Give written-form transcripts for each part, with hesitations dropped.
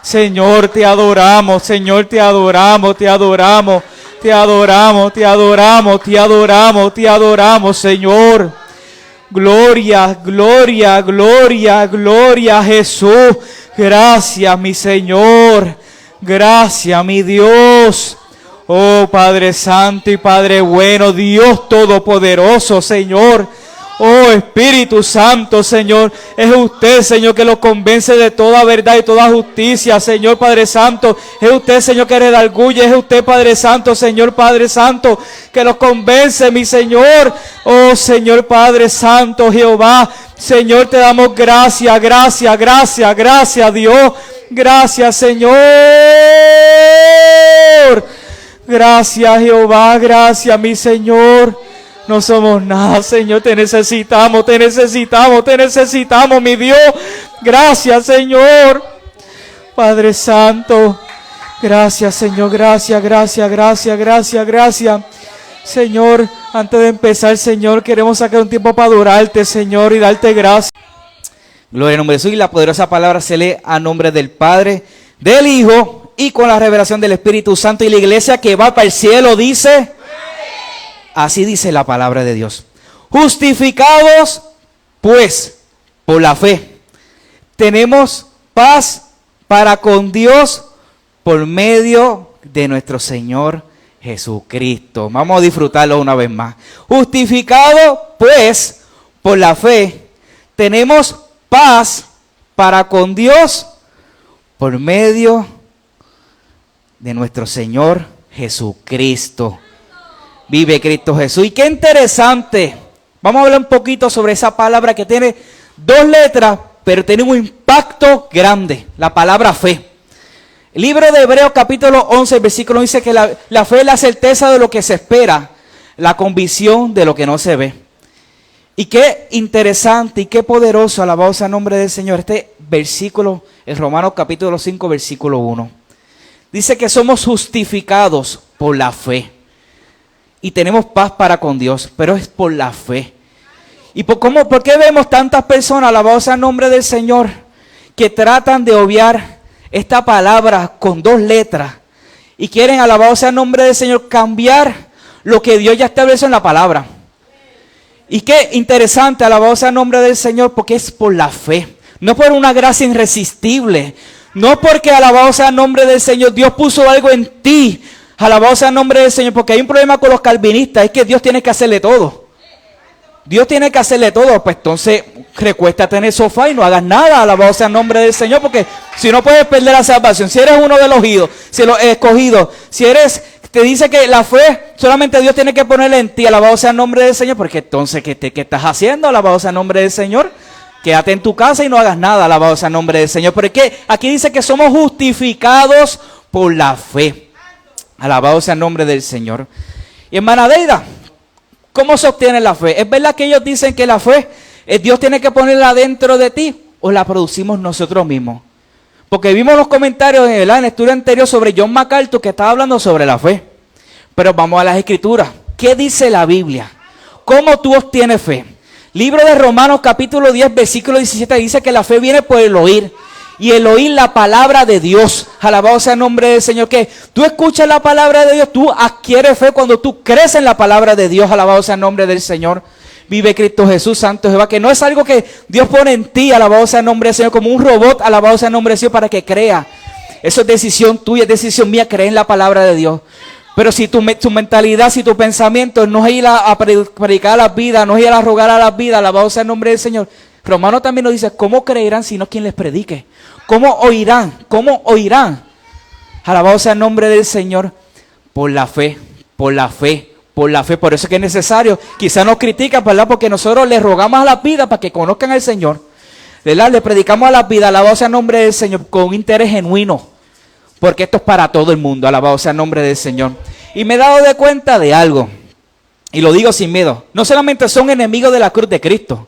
Señor, te adoramos, Señor, te adoramos, te adoramos, te adoramos, te adoramos, te adoramos, te adoramos, Señor. Gloria, gloria, gloria, gloria a Jesús. Gracias, mi Señor. Gracias, mi Dios. Oh, Padre Santo y Padre bueno, Dios Todopoderoso, Señor. Oh, Espíritu Santo, Señor, es usted, Señor, que los convence de toda verdad y toda justicia, Señor Padre Santo. Es usted, Señor, que redarguye, es usted, Padre Santo, Señor Padre Santo, que los convence, mi Señor. Oh, Señor Padre Santo, Jehová, Señor, te damos gracias, gracias, gracias, gracias, Dios. Gracias, Señor. Gracias, Jehová, gracias, mi Señor. No somos nada, Señor, te necesitamos, te necesitamos, te necesitamos, mi Dios. Gracias, Señor. Padre Santo, gracias, Señor, gracias, gracias, gracias, gracias, gracias. Señor, antes de empezar, Señor, queremos sacar un tiempo para adorarte, Señor, y darte gracias. Gloria al nombre de Jesús, y la poderosa palabra se lee a nombre del Padre, del Hijo, y con la revelación del Espíritu Santo. Y la iglesia que va para el cielo dice... Así dice la palabra de Dios. Justificados, pues, por la fe, tenemos paz para con Dios por medio de nuestro Señor Jesucristo. Vamos a disfrutarlo una vez más. Justificados, pues, por la fe, tenemos paz para con Dios por medio de nuestro Señor Jesucristo. Vive Cristo Jesús. Y qué interesante. Vamos a hablar un poquito sobre esa palabra que tiene dos letras, pero tiene un impacto grande. La palabra fe. El libro de Hebreos capítulo 11, versículo dice que la fe es la certeza de lo que se espera, la convicción de lo que no se ve. Y qué interesante y qué poderoso, alabado sea el nombre del Señor, este versículo, en Romanos capítulo 5, versículo 1. Dice que somos justificados por la fe. Y tenemos paz para con Dios, pero es por la fe. ¿Y por qué vemos tantas personas, alabado sea el nombre del Señor, que tratan de obviar esta palabra con dos letras y quieren, alabado sea el nombre del Señor, cambiar lo que Dios ya estableció en la palabra? Y qué interesante, alabado sea el nombre del Señor, porque es por la fe, no por una gracia irresistible, no porque, alabado sea el nombre del Señor, Dios puso algo en ti. Alabado sea el nombre del Señor, porque hay un problema con los calvinistas, es que Dios tiene que hacerle todo. Dios tiene que hacerle todo, pues entonces recuéstate en el sofá y no hagas nada, alabado sea el nombre del Señor, porque si no puedes perder la salvación. Si eres uno de los escogidos, si eres, te dice que la fe solamente Dios tiene que ponerla en ti, alabado sea el nombre del Señor, porque entonces, ¿qué estás haciendo? Alabado sea el nombre del Señor. Quédate en tu casa y no hagas nada, alabado sea el nombre del Señor, porque aquí dice que somos justificados por la fe. Alabado sea el nombre del Señor. Y hermana Deida, ¿cómo se obtiene la fe? ¿Es verdad que ellos dicen que la fe, Dios tiene que ponerla dentro de ti o la producimos nosotros mismos? Porque vimos los comentarios en el estudio anterior sobre John MacArthur que estaba hablando sobre la fe. Pero vamos a las escrituras. ¿Qué dice la Biblia? ¿Cómo tú obtienes fe? Libro de Romanos capítulo 10 versículo 17 dice que la fe viene por el oír. Y el oír la palabra de Dios. Alabado sea el nombre del Señor. Que tú escuchas la palabra de Dios. Tú adquieres fe cuando tú crees en la palabra de Dios. Alabado sea el nombre del Señor. Vive Cristo Jesús, Santo Jehová. Que no es algo que Dios pone en ti. Alabado sea el nombre del Señor. Como un robot. Alabado sea el nombre del Señor para que crea. Eso es decisión tuya, es decisión mía. Creer en la palabra de Dios. Pero si tu mentalidad, si tu pensamiento no es ir a predicar a las vidas, no es ir a rogar a las vidas. Alabado sea el nombre del Señor. Romano también nos dice, ¿cómo creerán si no quien les predique? ¿Cómo oirán? ¿Cómo oirán? Alabado sea el nombre del Señor. Por la fe, por la fe, por la fe. Por eso es que es necesario. Quizás nos critican, ¿verdad? Porque nosotros les rogamos a las vidas para que conozcan al Señor. ¿Verdad? Le predicamos a las vidas, alabado sea el nombre del Señor, con interés genuino. Porque esto es para todo el mundo, alabado sea el nombre del Señor. Y me he dado de cuenta de algo. Y lo digo sin miedo. No solamente son enemigos de la cruz de Cristo.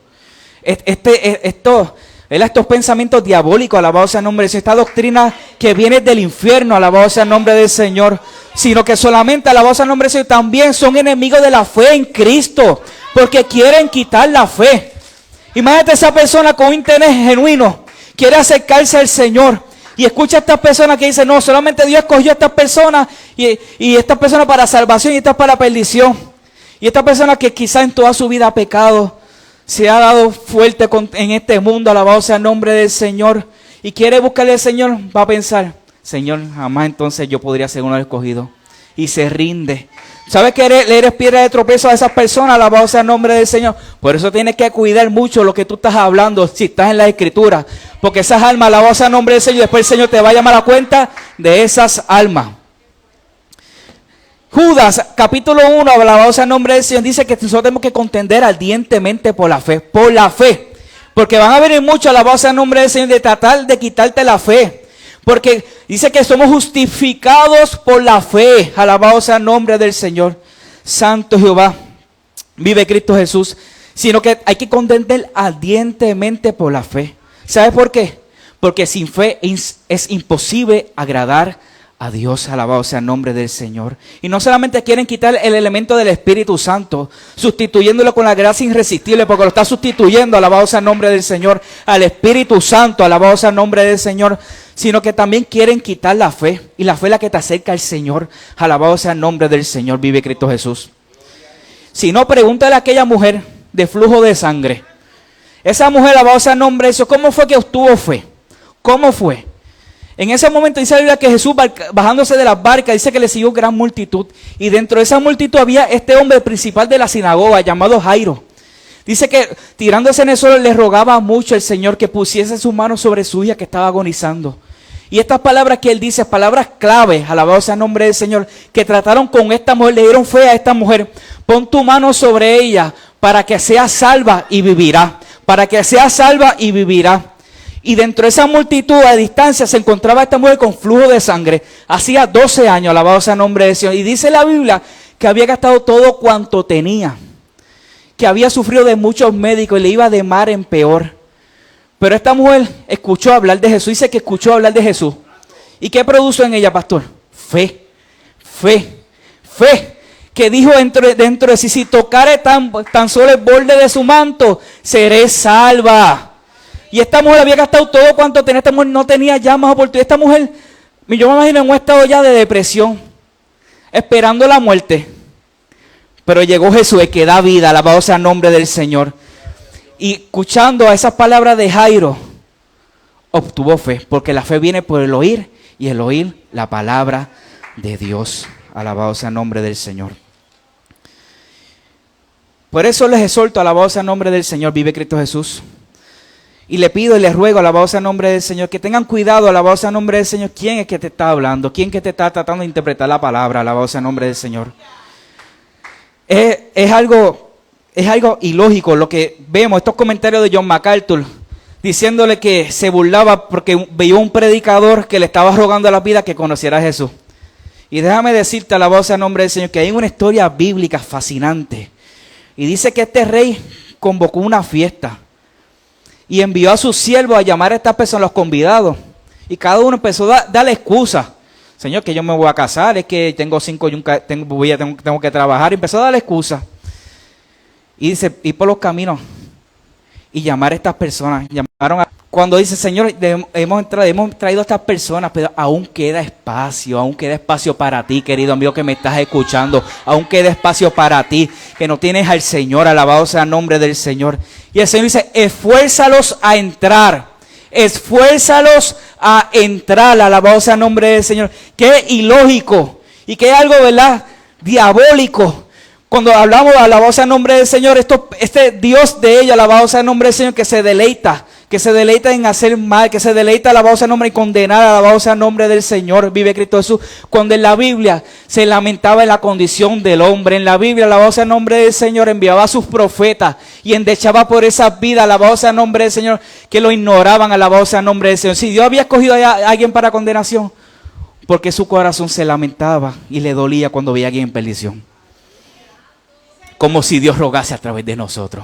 Estos pensamientos diabólicos, alabado sea el nombre de Dios, esta doctrina que viene del infierno, alabado sea el nombre del Señor, sino que solamente, alabado sea el nombre del Señor, también son enemigos de la fe en Cristo, porque quieren quitar la fe. Imagínate esa persona con interés genuino, quiere acercarse al Señor, Y escucha a estas personas que dicen, no, solamente Dios escogió a estas personas y estas personas para salvación y estas para perdición. Y estas personas que quizás en toda su vida ha pecado, se ha dado fuerte en este mundo, alabado sea el nombre del Señor, y quiere buscarle al Señor, va a pensar, Señor, jamás entonces yo podría ser uno de los escogidos. Y se rinde. ¿Sabes que le eres piedra de tropiezo a esas personas? Alabado sea el nombre del Señor. Por eso tienes que cuidar mucho lo que tú estás hablando, si estás en la Escritura. Porque esas almas, alabado sea el nombre del Señor, después el Señor te va a llamar a cuenta de esas almas. Judas, capítulo 1, alabado sea el nombre del Señor, dice que nosotros tenemos que contender ardientemente por la fe. Por la fe. Porque van a venir muchos, alabado sea el nombre del Señor, de tratar de quitarte la fe. Porque dice que somos justificados por la fe. Alabado sea el nombre del Señor. Santo Jehová, vive Cristo Jesús. Sino que hay que contender ardientemente por la fe. ¿Sabe por qué? Porque sin fe es imposible agradar a Dios. Alabado sea el nombre del Señor. Y no solamente quieren quitar el elemento del Espíritu Santo, sustituyéndolo con la gracia irresistible, porque lo está sustituyendo, alabado sea el nombre del Señor, al Espíritu Santo, alabado sea el nombre del Señor, sino que también quieren quitar la fe, y la fe es la que te acerca al Señor. Alabado sea el nombre del Señor, vive Cristo Jesús. Si no, pregúntale a aquella mujer de flujo de sangre. Esa mujer, alabado sea el nombre de Dios, ¿cómo fue que obtuvo fe? ¿Cómo fue? En ese momento dice la Biblia que Jesús, bajándose de las barcas, dice que le siguió gran multitud. Y dentro de esa multitud había este hombre principal de la sinagoga, llamado Jairo. Dice que tirándose en el suelo le rogaba mucho al Señor que pusiese su mano sobre su hija que estaba agonizando. Y estas palabras que él dice, palabras clave, alabado sea el nombre del Señor, que trataron con esta mujer, le dieron fe a esta mujer. Pon tu mano sobre ella para que sea salva y vivirá. Para que sea salva y vivirá. Y dentro de esa multitud a distancia se encontraba esta mujer con flujo de sangre. Hacía 12 años, alabado sea el nombre de Dios. Y dice la Biblia que había gastado todo cuanto tenía. Que había sufrido de muchos médicos y le iba de mal en peor. Pero esta mujer escuchó hablar de Jesús. Dice que escuchó hablar de Jesús. ¿Y qué produjo en ella, pastor? Fe. Fe. Fe. Que dijo dentro de sí, si tocare tan solo el borde de su manto, seré salva. Y esta mujer había gastado todo cuanto tenía. Esta mujer no tenía ya más oportunidad. Esta mujer, yo me imagino en un estado ya de depresión, esperando la muerte. Pero llegó Jesús, el que da vida, alabado sea el nombre del Señor. Y escuchando a esas palabras de Jairo, obtuvo fe. Porque la fe viene por el oír, y el oír la palabra de Dios. Alabado sea el nombre del Señor. Por eso les exhorto, alabado sea el nombre del Señor, vive Cristo Jesús. Y le pido y le ruego, alabado sea el nombre del Señor, que tengan cuidado, alabado sea el nombre del Señor, quién es que te está hablando, quién que te está tratando de interpretar la palabra, alabado sea el nombre del Señor. Es algo ilógico lo que vemos, estos comentarios de John MacArthur, diciéndole que se burlaba porque veía un predicador que le estaba rogando a la vida que conociera a Jesús. Y déjame decirte, alabado sea el nombre del Señor, que hay una historia bíblica fascinante. Y dice que este rey convocó una fiesta. Y envió a sus siervos a llamar a estas personas, los convidados. Y cada uno empezó a darle excusa. Señor, que yo me voy a casar, es que tengo 5 y tengo que trabajar. Y empezó a darle excusa. Y dice, ir por los caminos y llamar a estas personas. Llamaron cuando dice, Señor, hemos traído a estas personas, pero aún queda espacio para ti, querido amigo que me estás escuchando. Aún queda espacio para ti, que no tienes al Señor, alabado sea el nombre del Señor. Y el Señor dice, esfuérzalos a entrar. Esfuérzalos a entrar, alabado sea el nombre del Señor. Qué ilógico y qué algo, ¿verdad?, diabólico. Cuando hablamos, alabado sea el nombre del Señor, este Dios de ella, alabado sea el nombre del Señor, que se deleita en hacer mal, que se deleita, alabado sea el nombre, y condenar, alabado sea el nombre del Señor, vive Cristo Jesús. Cuando en la Biblia se lamentaba en la condición del hombre, en la Biblia, alabado sea el nombre del Señor, enviaba a sus profetas y endechaba por esas vidas, alabado sea el nombre del Señor, que lo ignoraban, alabado sea el nombre del Señor. Si Dios había escogido a alguien para condenación, porque su corazón se lamentaba y le dolía cuando veía a alguien en perdición. Como si Dios rogase a través de nosotros.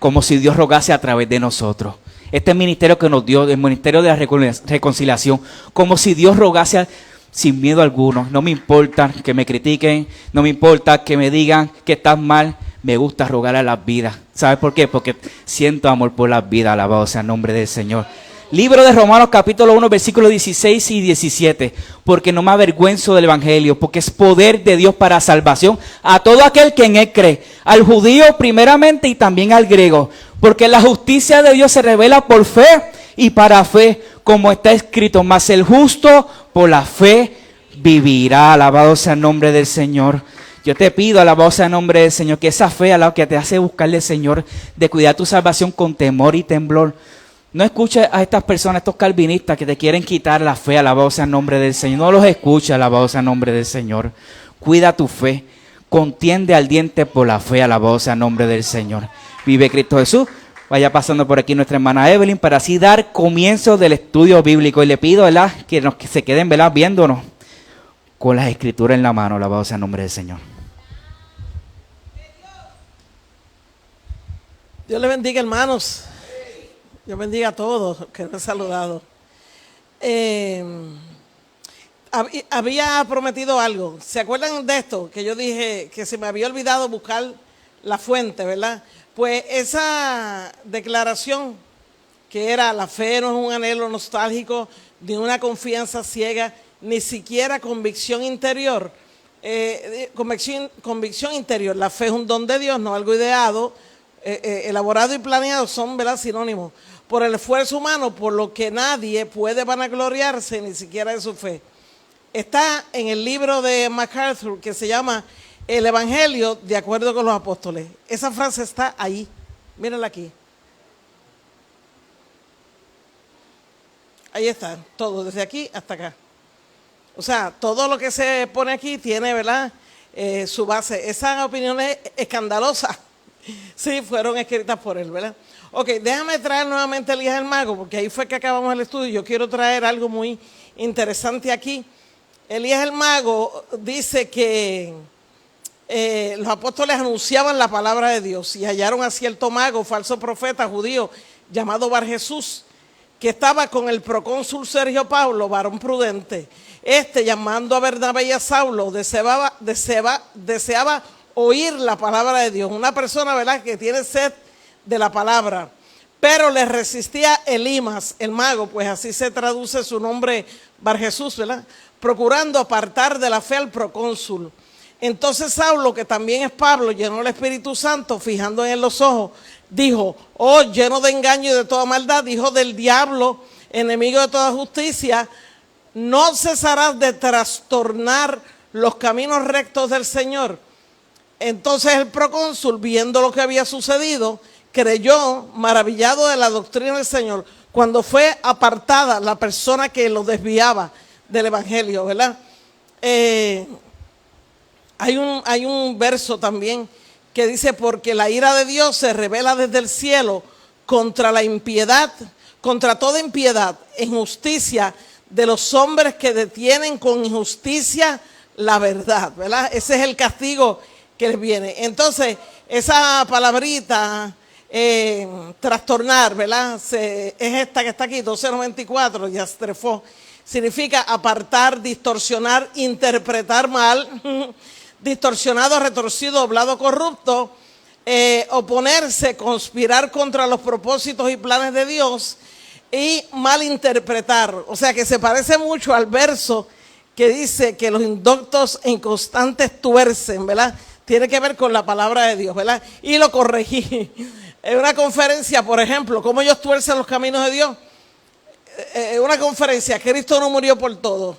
Como si Dios rogase a través de nosotros. Este ministerio que nos dio, el ministerio de la reconciliación, como si Dios rogase sin miedo alguno. No me importa que me critiquen, no me importa que me digan que estás mal. Me gusta rogar a las vidas. ¿Sabes por qué? Porque siento amor por las vidas, alabado sea el nombre del Señor. Libro de Romanos capítulo 1 versículos 16 y 17. Porque no me avergüenzo del evangelio, porque es poder de Dios para salvación a todo aquel que en él cree, al judío primeramente y también al griego. Porque la justicia de Dios se revela por fe y para fe, como está escrito, mas el justo por la fe vivirá. Alabado sea el nombre del Señor. Yo te pido, alabado sea el nombre del Señor, que esa fe a la que te hace buscarle, Señor, de cuidar tu salvación con temor y temblor. No escuches a estas personas, estos calvinistas que te quieren quitar la fe, alabado sea el nombre del Señor. No los escuches, alabado sea el nombre del Señor. Cuida tu fe, contiende al diente por la fe, alabado sea el nombre del Señor. Vive Cristo Jesús. Vaya pasando por aquí nuestra hermana Evelyn para así dar comienzo del estudio bíblico. Y le pido, ¿verdad?, que se queden, ¿verdad?, viéndonos con las escrituras en la mano, alabado sea el nombre del Señor. Dios le bendiga, hermanos. Dios bendiga a todos que nos he saludado. Había prometido algo. ¿Se acuerdan de esto? Que yo dije que se me había olvidado buscar la fuente, ¿verdad? Pues esa declaración que era: la fe no es un anhelo nostálgico, ni una confianza ciega, ni siquiera convicción interior. Convicción interior. La fe es un don de Dios, no algo ideado. Elaborado y planeado son, ¿verdad?, sinónimos. Por el esfuerzo humano, por lo que nadie puede vanagloriarse ni siquiera de su fe. Está en el libro de MacArthur que se llama El Evangelio de acuerdo con los apóstoles. Esa frase está ahí. Mírenla aquí. Ahí está, todo, desde aquí hasta acá. O sea, todo lo que se pone aquí tiene, ¿verdad?, su base. Esas opiniones escandalosas, sí, fueron escritas por él, ¿verdad? Ok, déjame traer nuevamente a Elías el Mago, porque ahí fue que acabamos el estudio. Yo quiero traer algo muy interesante aquí. Elías el Mago dice que los apóstoles anunciaban la palabra de Dios y hallaron a cierto mago, falso profeta judío, llamado Bar Jesús, que estaba con el procónsul Sergio Paulo, varón prudente. Llamando a Bernabé y a Saulo, deseaba oír la palabra de Dios. Una persona, ¿verdad?, que tiene sed de la palabra. Pero le resistía Elimas, el mago, pues así se traduce su nombre, Bar Jesús, ¿verdad?, procurando apartar de la fe al procónsul. Entonces Saulo, que también es Pablo, llenó el Espíritu Santo, fijando en él los ojos, dijo: oh, lleno de engaño y de toda maldad, hijo del diablo, enemigo de toda justicia, no cesarás de trastornar los caminos rectos del Señor. Entonces el procónsul, viendo lo que había sucedido, creyó, maravillado de la doctrina del Señor, cuando fue apartada la persona que lo desviaba del evangelio, ¿verdad? Hay un verso también que dice: porque la ira de Dios se revela desde el cielo contra la impiedad, contra toda impiedad, injusticia de los hombres que detienen con injusticia la verdad, ¿verdad? Ese es el castigo que les viene. Entonces, esa palabrita, trastornar, ¿verdad?, es esta que está aquí, 1294, yastrefó. Significa apartar, distorsionar, interpretar mal, distorsionado, retorcido, doblado, corrupto, oponerse, conspirar contra los propósitos y planes de Dios y malinterpretar. O sea que se parece mucho al verso que dice que los indoctos e inconstantes tuercen, ¿verdad? Tiene que ver con la palabra de Dios, ¿verdad? Y lo corregí. En una conferencia, por ejemplo, ¿cómo ellos tuercen los caminos de Dios? Una conferencia, Cristo no murió por todo.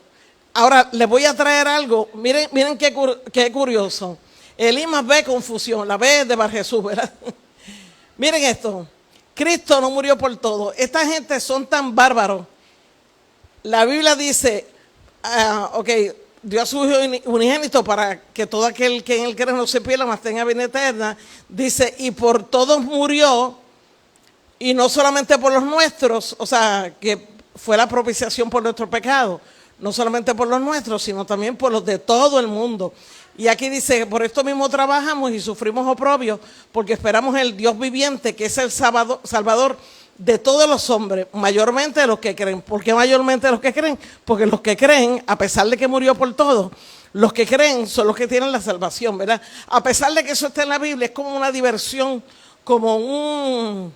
Ahora, les voy a traer algo. Miren qué curioso. Elimas ve confusión, la ve de Bar Jesús, ¿verdad? Miren esto. Cristo no murió por todo. Esta gente son tan bárbaros. La Biblia dice, dio a su Hijo unigénito para que todo aquel que en él cree no se pierda, mas tenga vida eterna. Dice, y por todos murió, y no solamente por los nuestros, o sea, que fue la propiciación por nuestro pecado, no solamente por los nuestros, sino también por los de todo el mundo. Y aquí dice, por esto mismo trabajamos y sufrimos oprobio, porque esperamos el Dios viviente, que es el Salvador de todos los hombres, mayormente de los que creen. ¿Por qué mayormente de los que creen? Porque los que creen, a pesar de que murió por todos, los que creen son los que tienen la salvación, ¿verdad? A pesar de que eso está en la Biblia, es como una diversión, como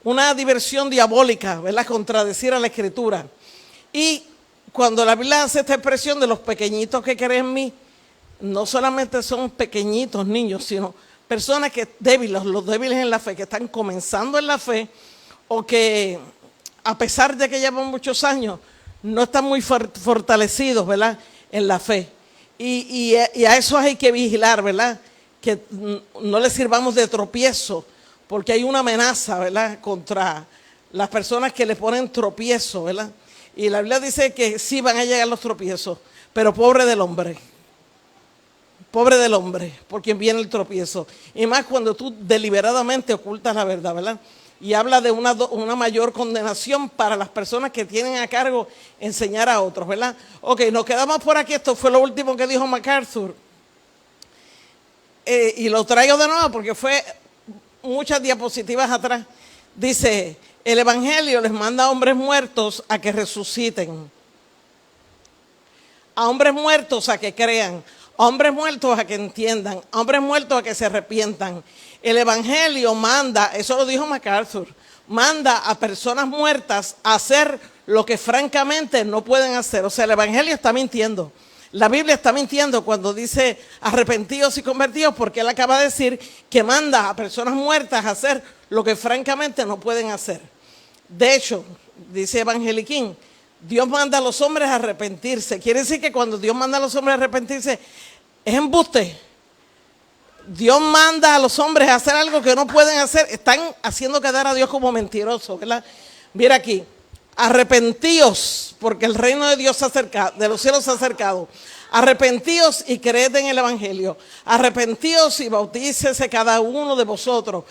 una diversión diabólica, ¿verdad? Contradecir a la Escritura. Y cuando la Biblia hace esta expresión de los pequeñitos que creen en mí, no solamente son pequeñitos niños, sino personas que débiles, los débiles en la fe, que están comenzando en la fe o que a pesar de que llevan muchos años, no están muy fortalecidos, ¿verdad? En la fe. Y a eso hay que vigilar, ¿verdad? Que no les sirvamos de tropiezo, porque hay una amenaza, ¿verdad? Contra las personas que le ponen tropiezo, ¿verdad? Y la Biblia dice que sí van a llegar los tropiezos, pero pobre del hombre por quien viene el tropiezo. Y más cuando tú deliberadamente ocultas la verdad, ¿verdad? Y habla de una mayor condenación para las personas que tienen a cargo enseñar a otros, ¿verdad? Ok, nos quedamos por aquí. Esto fue lo último que dijo MacArthur. Y lo traigo de nuevo porque fue muchas diapositivas atrás. Dice, el Evangelio les manda a hombres muertos a que resuciten. A hombres muertos a que crean. A hombres muertos a que entiendan. A hombres muertos a que se arrepientan. El Evangelio manda, eso lo dijo MacArthur, manda a personas muertas a hacer lo que francamente no pueden hacer. O sea, el Evangelio está mintiendo. La Biblia está mintiendo cuando dice arrepentidos y convertidos, porque él acaba de decir que manda a personas muertas a hacer lo que francamente no pueden hacer. De hecho, dice Evangeliquín, Dios manda a los hombres a arrepentirse. Quiere decir que cuando Dios manda a los hombres a arrepentirse, es embuste. Dios manda a los hombres a hacer algo que no pueden hacer. Están haciendo quedar a Dios como mentiroso, ¿verdad? Mira aquí, arrepentíos, porque el reino de Dios se ha acercado, de los cielos se ha acercado. Arrepentíos y creed en el Evangelio. Arrepentíos y bautícese cada uno de vosotros.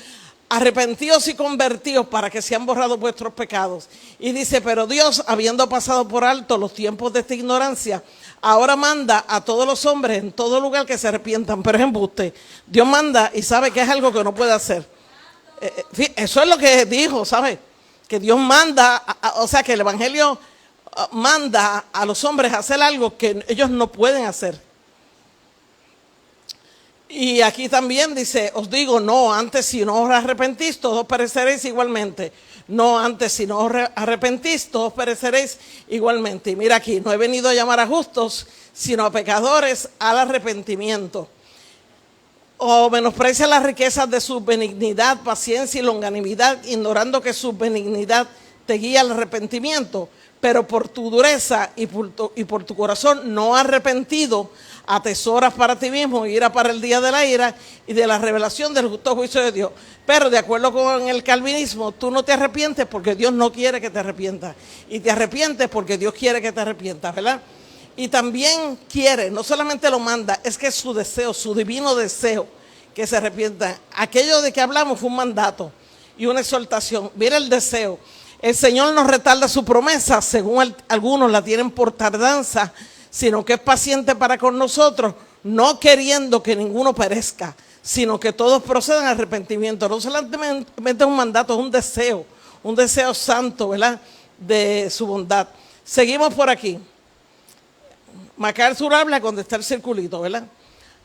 Arrepentíos y convertíos para que sean borrados vuestros pecados. Y dice, pero Dios, habiendo pasado por alto los tiempos de esta ignorancia, ahora manda a todos los hombres en todo lugar que se arrepientan. Pero es embuste. Dios manda y sabe que es algo que no puede hacer. Eso es lo que dijo, ¿sabe? Que Dios manda, o sea que el Evangelio manda a los hombres a hacer algo que ellos no pueden hacer. Y aquí también dice, os digo, no, antes si no os arrepentís, todos pereceréis igualmente. No, antes si no os arrepentís, todos pereceréis igualmente. Y mira aquí, no he venido a llamar a justos, sino a pecadores al arrepentimiento. O menosprecia las riquezas de su benignidad, paciencia y longanimidad, ignorando que su benignidad te guía al arrepentimiento. Pero por tu dureza y por tu corazón no arrepentido, atesoras para ti mismo ira para el día de la ira y de la revelación del justo juicio de Dios. Pero de acuerdo con el calvinismo, tú no te arrepientes porque Dios no quiere que te arrepientas. Y te arrepientes porque Dios quiere que te arrepientas, ¿verdad? Y también quiere, no solamente lo manda, es que es su deseo, su divino deseo, que se arrepientan. Aquello de que hablamos fue un mandato y una exhortación. Mira el deseo. El Señor no retarda su promesa, según algunos la tienen por tardanza, sino que es paciente para con nosotros, no queriendo que ninguno perezca, sino que todos procedan al arrepentimiento. No solamente es un mandato, es un deseo santo, ¿verdad? De su bondad. Seguimos por aquí. MacArthur habla cuando está el circulito, ¿verdad?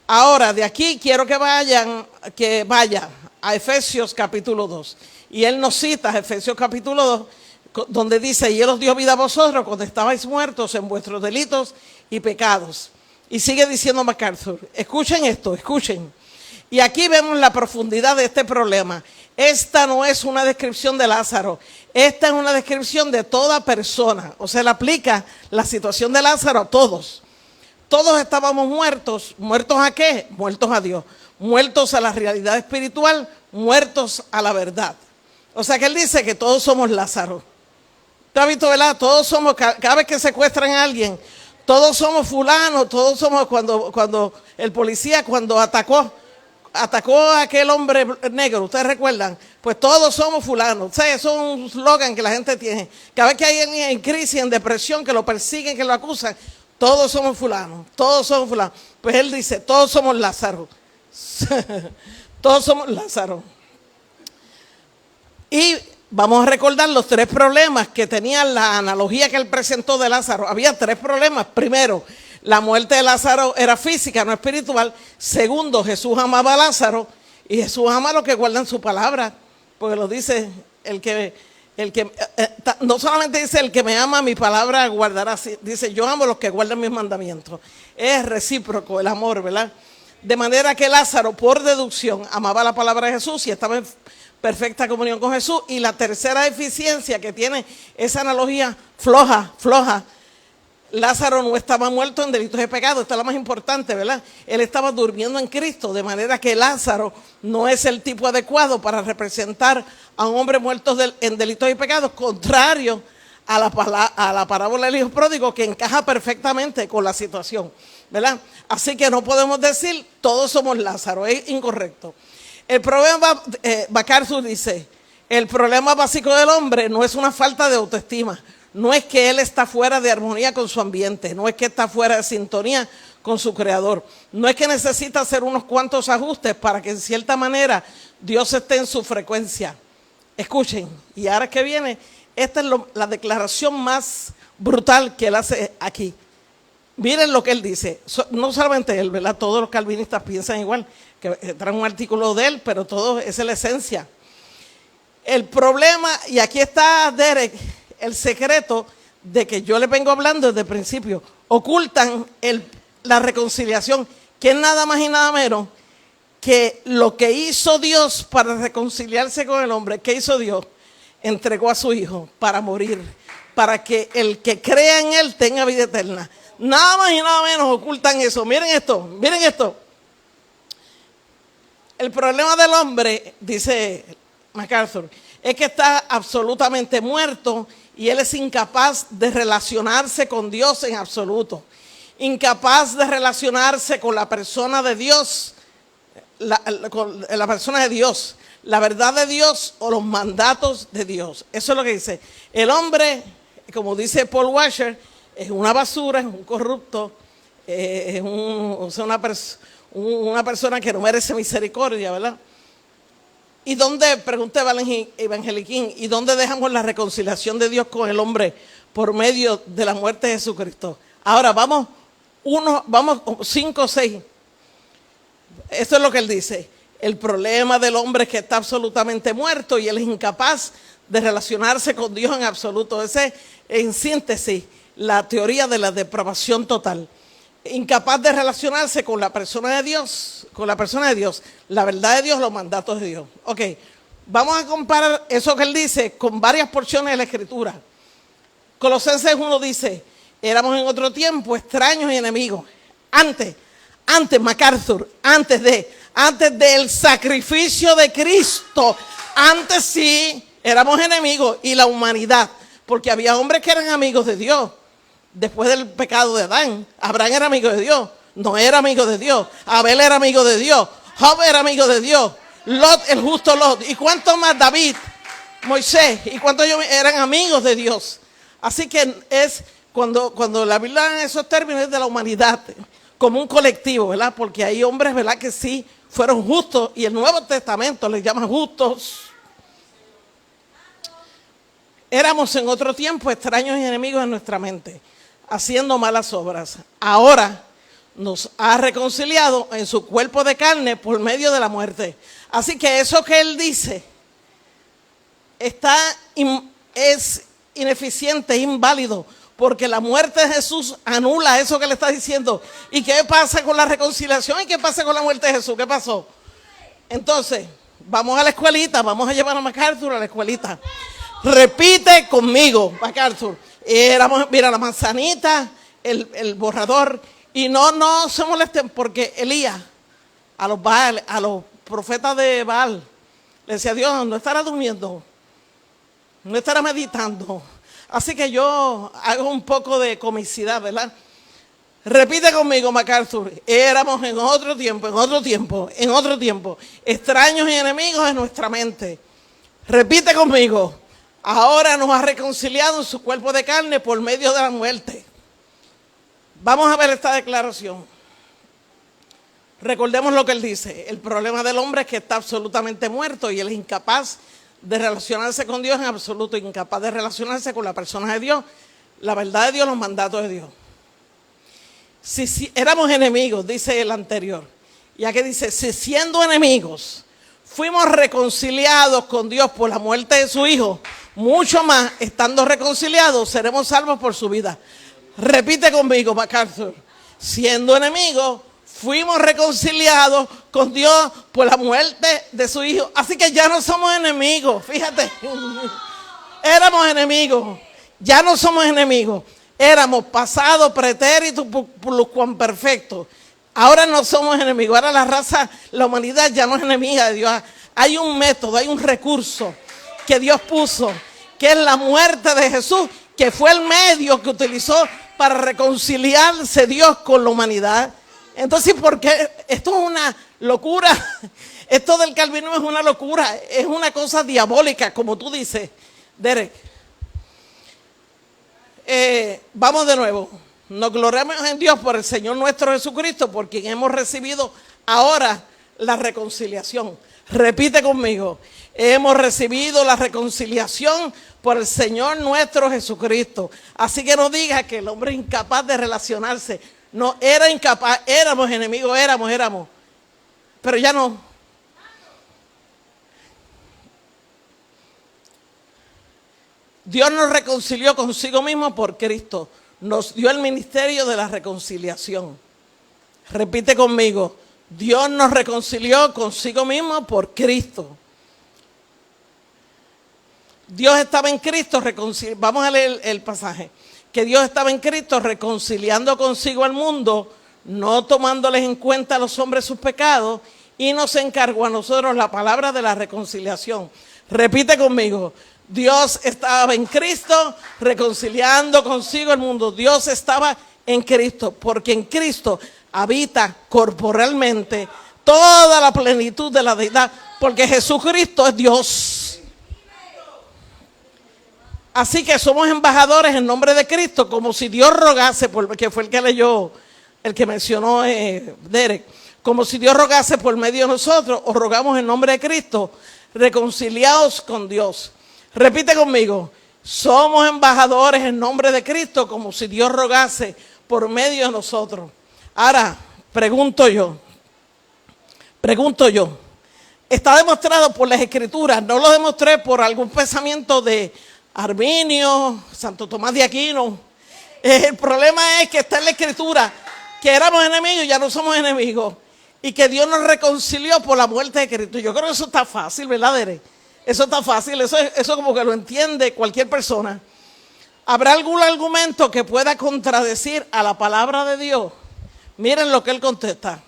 Ahora, de aquí quiero que vaya a Efesios capítulo 2. Y él nos cita Efesios capítulo 2, donde dice, y él os dio vida a vosotros cuando estabais muertos en vuestros delitos y pecados. Y sigue diciendo MacArthur, escuchen esto, escuchen. Y aquí vemos la profundidad de este problema. Esta no es una descripción de Lázaro, esta es una descripción de toda persona. O sea, le aplica la situación de Lázaro a todos. Todos estábamos muertos. ¿Muertos a qué? Muertos a Dios. Muertos a la realidad espiritual, muertos a la verdad. O sea que él dice que todos somos Lázaro. ¿Te has visto, verdad? Todos somos, cada vez que secuestran a alguien, todos somos fulanos, todos somos cuando el policía, cuando atacó a aquel hombre negro, ¿ustedes recuerdan? Pues todos somos fulanos. O sea, eso es un slogan que la gente tiene. Cada vez que hay alguien en crisis, en depresión, que lo persiguen, que lo acusan, todos somos fulanos, todos somos fulanos. Pues él dice, todos somos Lázaro. Todos somos Lázaro. Y vamos a recordar los tres problemas que tenía la analogía que él presentó de Lázaro. Había tres problemas. Primero, la muerte de Lázaro era física, no espiritual. Segundo, Jesús amaba a Lázaro y Jesús ama a los que guardan su palabra, porque lo dice no solamente dice el que me ama mi palabra guardará, dice yo amo a los que guardan mis mandamientos. Es recíproco el amor, ¿verdad? De manera que Lázaro, por deducción, amaba la palabra de Jesús y estaba en perfecta comunión con Jesús. Y la tercera deficiencia que tiene esa analogía floja, Lázaro no estaba muerto en delitos de pecado. Esta es la más importante, ¿verdad? Él estaba durmiendo en Cristo, de manera que Lázaro no es el tipo adecuado para representar a un hombre muerto en delitos y pecados, contrario a la parábola del hijo pródigo, que encaja perfectamente con la situación, ¿verdad? Así que no podemos decir todos somos Lázaro, es incorrecto. El problema, MacArthur dice, el problema básico del hombre no es una falta de autoestima, no es que él está fuera de armonía con su ambiente, no es que está fuera de sintonía con su creador, no es que necesita hacer unos cuantos ajustes para que en cierta manera Dios esté en su frecuencia. Escuchen, y ahora que viene, esta es la declaración más brutal que él hace aquí. Miren lo que él dice, no solamente él, ¿verdad? Todos los calvinistas piensan igual, que traen un artículo de él, pero todo esa es la esencia. El problema, y aquí está Derek, el secreto de que yo les vengo hablando desde el principio, ocultan la reconciliación, que es nada más y nada menos que lo que hizo Dios para reconciliarse con el hombre. ¿Qué hizo Dios? Entregó a su hijo para morir, para que el que crea en él tenga vida eterna. Nada más y nada menos ocultan eso. Miren esto. El problema del hombre, dice MacArthur, es que está absolutamente muerto y él es incapaz de relacionarse con Dios en absoluto. Incapaz de relacionarse con la persona de Dios, con la persona de Dios, la verdad de Dios o los mandatos de Dios. Eso es lo que dice. El hombre, como dice Paul Washer, es una basura, es un corrupto, es una persona que no merece misericordia, ¿verdad? ¿Y dónde, pregunté Evangeliquín, y dónde dejamos la reconciliación de Dios con el hombre por medio de la muerte de Jesucristo? Ahora vamos 5 o 6. Esto es lo que él dice. El problema del hombre es que está absolutamente muerto y él es incapaz de relacionarse con Dios en absoluto. Ese es, en síntesis, la teoría de la depravación total. Incapaz de relacionarse con la persona de Dios, la verdad de Dios, los mandatos de Dios. Ok, vamos a comparar eso que él dice con varias porciones de la Escritura. Colosenses 1 dice, éramos en otro tiempo extraños y enemigos. Antes, MacArthur, antes del sacrificio de Cristo, antes sí éramos enemigos, y la humanidad, porque había hombres que eran amigos de Dios. Después del pecado de Adán, Abraham era amigo de Dios, Noé era amigo de Dios, Abel era amigo de Dios, Job era amigo de Dios, Lot, el justo Lot, y cuánto más David, Moisés, y cuántos ellos eran amigos de Dios. Así que es cuando la Biblia en esos términos es de la humanidad, como un colectivo, ¿verdad? Porque hay hombres, ¿verdad?, que sí fueron justos, y el Nuevo Testamento les llama justos. Éramos en otro tiempo extraños y enemigos en nuestra mente, haciendo malas obras. Ahora nos ha reconciliado en su cuerpo de carne por medio de la muerte. Así que eso que él dice es ineficiente, inválido, porque la muerte de Jesús anula eso que le está diciendo. ¿Y qué pasa con la reconciliación? ¿Y qué pasa con la muerte de Jesús? ¿Qué pasó? Entonces, vamos a la escuelita, vamos a llevar a MacArthur a la escuelita. Repite conmigo, MacArthur. Mira la manzanita, el borrador. Y no se molesten, porque Elías, a los profetas de Baal, le decía: Dios, no estará durmiendo, no estará meditando. Así que yo hago un poco de comicidad, ¿verdad? Repite conmigo, MacArthur. Éramos en otro tiempo, extraños y enemigos en nuestra mente. Repite conmigo. Ahora nos ha reconciliado en su cuerpo de carne por medio de la muerte. Vamos a ver esta declaración. Recordemos lo que él dice. El problema del hombre es que está absolutamente muerto y él es incapaz de relacionarse con Dios en absoluto, incapaz de relacionarse con la persona de Dios, la verdad de Dios, los mandatos de Dios. Si éramos enemigos, dice el anterior. Ya que dice, si siendo enemigos fuimos reconciliados con Dios por la muerte de su Hijo, mucho más, estando reconciliados, seremos salvos por su vida. Repite conmigo, MacArthur. Siendo enemigos, fuimos reconciliados con Dios por la muerte de su Hijo. Así que ya no somos enemigos, fíjate. Éramos enemigos, ya no somos enemigos. Éramos pasado, pretérito, pluscuamperfecto. Ahora no somos enemigos. Ahora la humanidad ya no es enemiga de Dios. Hay un método, hay un recurso que Dios puso, que es la muerte de Jesús, que fue el medio que utilizó para reconciliarse Dios con la humanidad. Entonces, ¿por qué? Esto es una locura. Esto del calvinismo es una locura. Es una cosa diabólica, como tú dices, Derek. Vamos de nuevo. Nos gloriamos en Dios por el Señor nuestro Jesucristo, por quien hemos recibido ahora la reconciliación. Repite conmigo. Hemos recibido la reconciliación por el Señor nuestro Jesucristo. Así que no digas que el hombre es incapaz de relacionarse. No, era incapaz, éramos enemigos, éramos. Pero ya no. Dios nos reconcilió consigo mismo por Cristo. Nos dio el ministerio de la reconciliación. Repite conmigo. Dios nos reconcilió consigo mismo por Cristo. Dios estaba en Cristo, vamos a leer el pasaje, que Dios estaba en Cristo reconciliando consigo al mundo, no tomándoles en cuenta a los hombres sus pecados, y nos encargó a nosotros la palabra de la reconciliación. Repite conmigo, Dios estaba en Cristo reconciliando consigo al mundo. Dios estaba en Cristo, porque en Cristo habita corporalmente toda la plenitud de la deidad, porque Jesucristo es Dios. Así que somos embajadores en nombre de Cristo, como si Dios rogase, porque fue el que leyó, el que mencionó Derek, como si Dios rogase por medio de nosotros, os rogamos en nombre de Cristo, reconciliados con Dios. Repite conmigo, somos embajadores en nombre de Cristo, como si Dios rogase por medio de nosotros. Ahora, pregunto yo, ¿está demostrado por las Escrituras? No lo demostré por algún pensamiento de Arminio, Santo Tomás de Aquino. El problema es que está en la Escritura que éramos enemigos y ya no somos enemigos, y que Dios nos reconcilió por la muerte de Cristo. Yo creo que eso está fácil, ¿verdad, Derek? Eso está fácil, eso como que lo entiende cualquier persona. ¿Habrá algún argumento que pueda contradecir a la palabra de Dios? Miren lo que él contesta.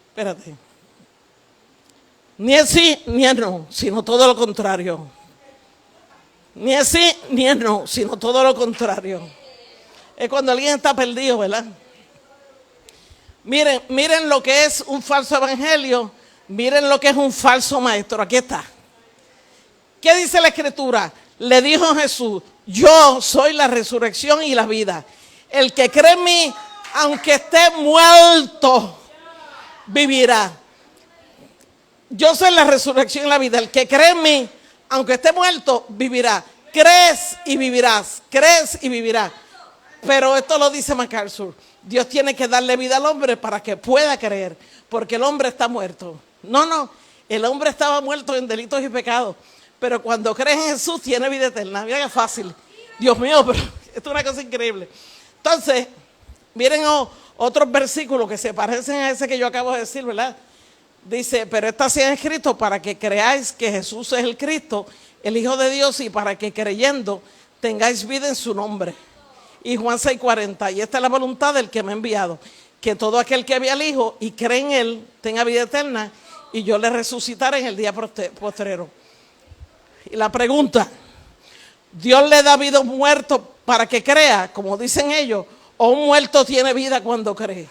Espérate. Ni es sí, ni es no, sino todo lo contrario. Ni es sí, ni es no, sino todo lo contrario. Es cuando alguien está perdido, ¿verdad? Miren lo que es un falso evangelio. Miren lo que es un falso maestro. Aquí está. ¿Qué dice la Escritura? Le dijo Jesús, yo soy la resurrección y la vida. El que cree en mí, aunque esté muerto, vivirá. Yo soy la resurrección y la vida. El que cree en mí, aunque esté muerto, vivirá. Crees y vivirás. Crees y vivirás. Pero esto lo dice MacArthur. Dios tiene que darle vida al hombre para que pueda creer. Porque el hombre está muerto. No. El hombre estaba muerto en delitos y pecados. Pero cuando crees en Jesús, tiene vida eterna. Mira qué fácil. Dios mío, pero esto es una cosa increíble. Entonces, miren otros versículos que se parecen a ese que yo acabo de decir, ¿verdad? Dice, pero está así escrito para que creáis que Jesús es el Cristo, el Hijo de Dios, y para que creyendo tengáis vida en su nombre. Y Juan 6:40, y esta es la voluntad del que me ha enviado, que todo aquel que ve al Hijo y cree en Él tenga vida eterna, y yo le resucitaré en el día postrero. Y la pregunta, ¿Dios le da vida a un muerto para que crea, como dicen ellos, o un muerto tiene vida cuando cree?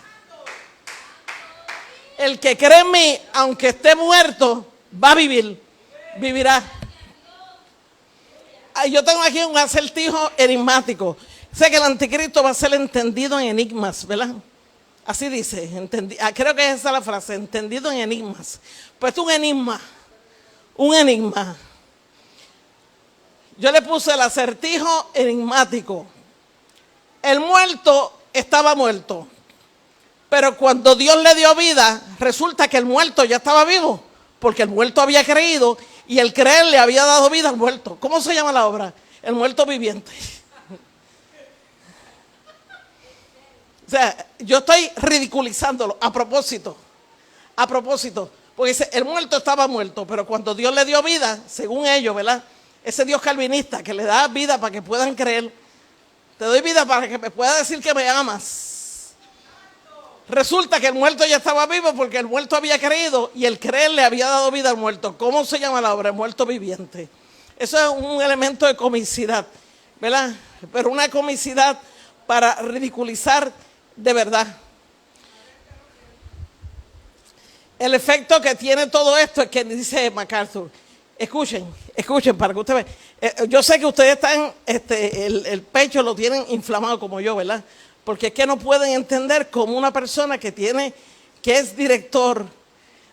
El que cree en mí, aunque esté muerto, va a vivir, vivirá. Yo tengo aquí un acertijo enigmático. Sé que el anticristo va a ser entendido en enigmas, ¿verdad? Así dice, creo que esa es la frase, entendido en enigmas. Pues un enigma. Yo le puse el acertijo enigmático. El muerto estaba muerto. Pero cuando Dios le dio vida, resulta que el muerto ya estaba vivo, porque el muerto había creído y el creer le había dado vida al muerto. ¿Cómo se llama la obra? El muerto viviente. O sea, yo estoy ridiculizándolo a propósito, porque dice, el muerto estaba muerto, pero cuando Dios le dio vida, según ellos, ¿verdad? Ese Dios calvinista que le da vida para que puedan creer, te doy vida para que me puedas decir que me amas. Resulta que el muerto ya estaba vivo porque el muerto había creído y el creer le había dado vida al muerto. ¿Cómo se llama la obra? El muerto viviente. Eso es un elemento de comicidad, ¿verdad? Pero una comicidad para ridiculizar de verdad. El efecto que tiene todo esto es que dice MacArthur. Escuchen para que ustedes vean. Yo sé que ustedes están, el pecho lo tienen inflamado como yo, ¿verdad? Porque es que no pueden entender cómo una persona que es director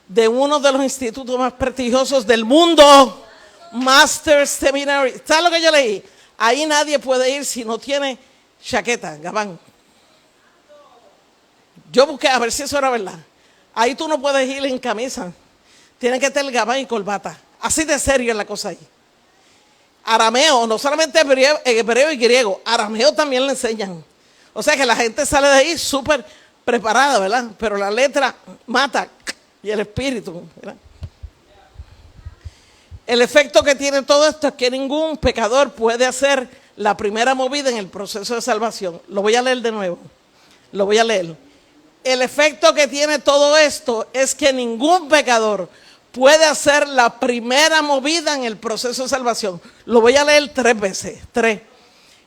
de uno de los institutos más prestigiosos del mundo, Master Seminary. ¿Sabes lo que yo leí? Ahí nadie puede ir si no tiene chaqueta, gabán. Yo busqué a ver si eso era verdad. Ahí tú no puedes ir en camisa. Tienes que tener gabán y corbata. Así de serio es la cosa ahí. Arameo, no solamente hebreo y griego, arameo también le enseñan. O sea que la gente sale de ahí súper preparada, ¿verdad? Pero la letra mata y el espíritu, ¿verdad? El efecto que tiene todo esto es que ningún pecador puede hacer la primera movida en el proceso de salvación. Lo voy a leer de nuevo. Lo voy a leer. El efecto que tiene todo esto es que ningún pecador puede hacer la primera movida en el proceso de salvación. Lo voy a leer 3 veces. 3.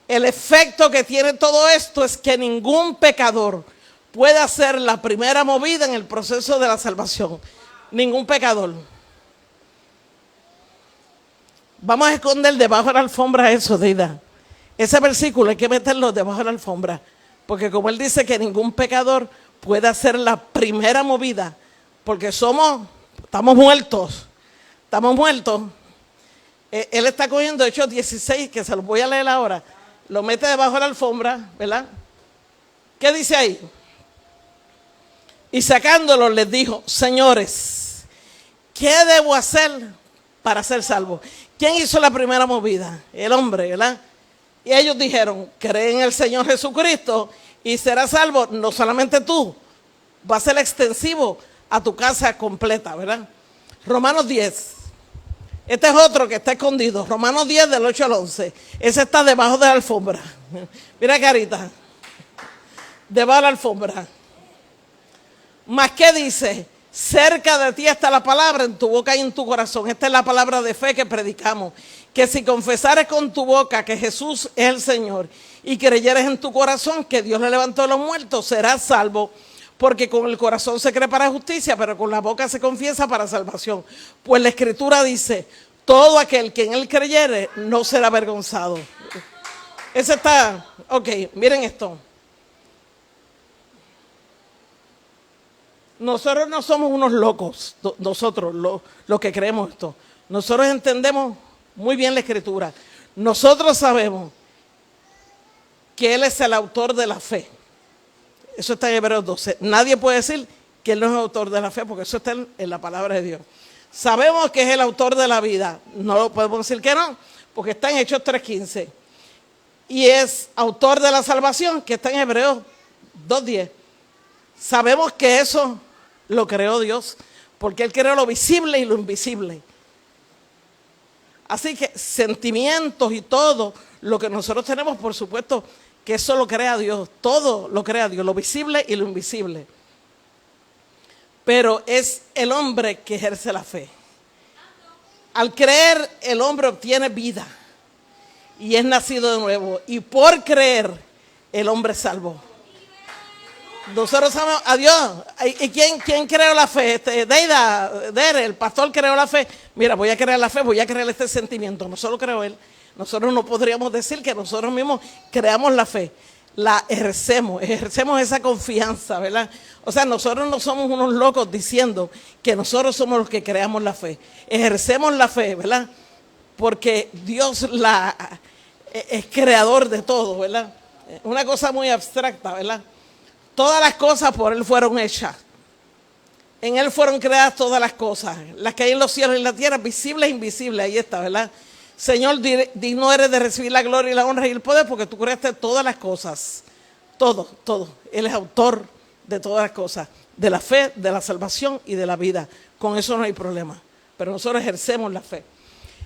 El efecto que tiene todo esto es que ningún pecador puede hacer la primera movida en el proceso de la salvación. Ningún pecador. Vamos a esconder debajo de la alfombra eso, Deida. Ese versículo hay que meterlo debajo de la alfombra. Porque como él dice que ningún pecador puede hacer la primera movida, porque estamos muertos. Estamos muertos. Él está cogiendo Hechos 16, que se los voy a leer ahora. Lo mete debajo de la alfombra, ¿verdad? ¿Qué dice ahí? Y sacándolo les dijo, señores, ¿qué debo hacer para ser salvo? ¿Quién hizo la primera movida? El hombre, ¿verdad? Y ellos dijeron, cree en el Señor Jesucristo y serás salvo. No solamente tú, va a ser extensivo a tu casa completa, ¿verdad? Romanos 10. Este es otro que está escondido. Romanos 10 del 8 al 11. Ese está debajo de la alfombra. Mira carita. Debajo de la alfombra. ¿Más qué dice? Cerca de ti está la palabra, en tu boca y en tu corazón. Esta es la palabra de fe que predicamos. Que si confesares con tu boca que Jesús es el Señor y creyeres en tu corazón que Dios le levantó de los muertos, serás salvo. Porque con el corazón se cree para justicia, pero con la boca se confiesa para salvación. Pues la Escritura dice, todo aquel que en él creyere no será avergonzado. Ese está, ok, miren esto. Nosotros no somos unos locos, nosotros los que creemos esto. Nosotros entendemos muy bien la Escritura. Nosotros sabemos que Él es el autor de la fe. Eso está en Hebreos 12. Nadie puede decir que Él no es autor de la fe porque eso está en la palabra de Dios. Sabemos que es el autor de la vida. No podemos decir que no, porque está en Hechos 3:15. Y es autor de la salvación, que está en Hebreos 2:10. Sabemos que eso lo creó Dios, porque Él creó lo visible y lo invisible. Así que sentimientos y todo lo que nosotros tenemos, por supuesto, que eso lo crea Dios. Todo lo crea Dios, lo visible y lo invisible. Pero es el hombre que ejerce la fe. Al creer, el hombre obtiene vida y es nacido de nuevo. Y por creer, el hombre es salvo. Nosotros sabemos a Dios. ¿Y quién creó la fe? Deida, el pastor creó la fe. Mira, voy a crear la fe, voy a crear este sentimiento. No solo creó él. Nosotros no podríamos decir que nosotros mismos creamos la fe. La ejercemos esa confianza, ¿verdad? O sea, nosotros no somos unos locos diciendo que nosotros somos los que creamos la fe. Ejercemos la fe, ¿verdad? Porque Dios es creador de todo, ¿verdad? Una cosa muy abstracta, ¿verdad? todas las cosas por Él fueron hechas. En Él fueron creadas todas las cosas, las que hay en los cielos y en la tierra, visibles e invisibles. Ahí está, ¿verdad? Señor, digno eres de recibir la gloria y la honra y el poder, porque tú creaste todas las cosas. Todo, todo. Él es autor de todas las cosas, de la fe, de la salvación y de la vida. Con eso no hay problema. Pero nosotros ejercemos la fe.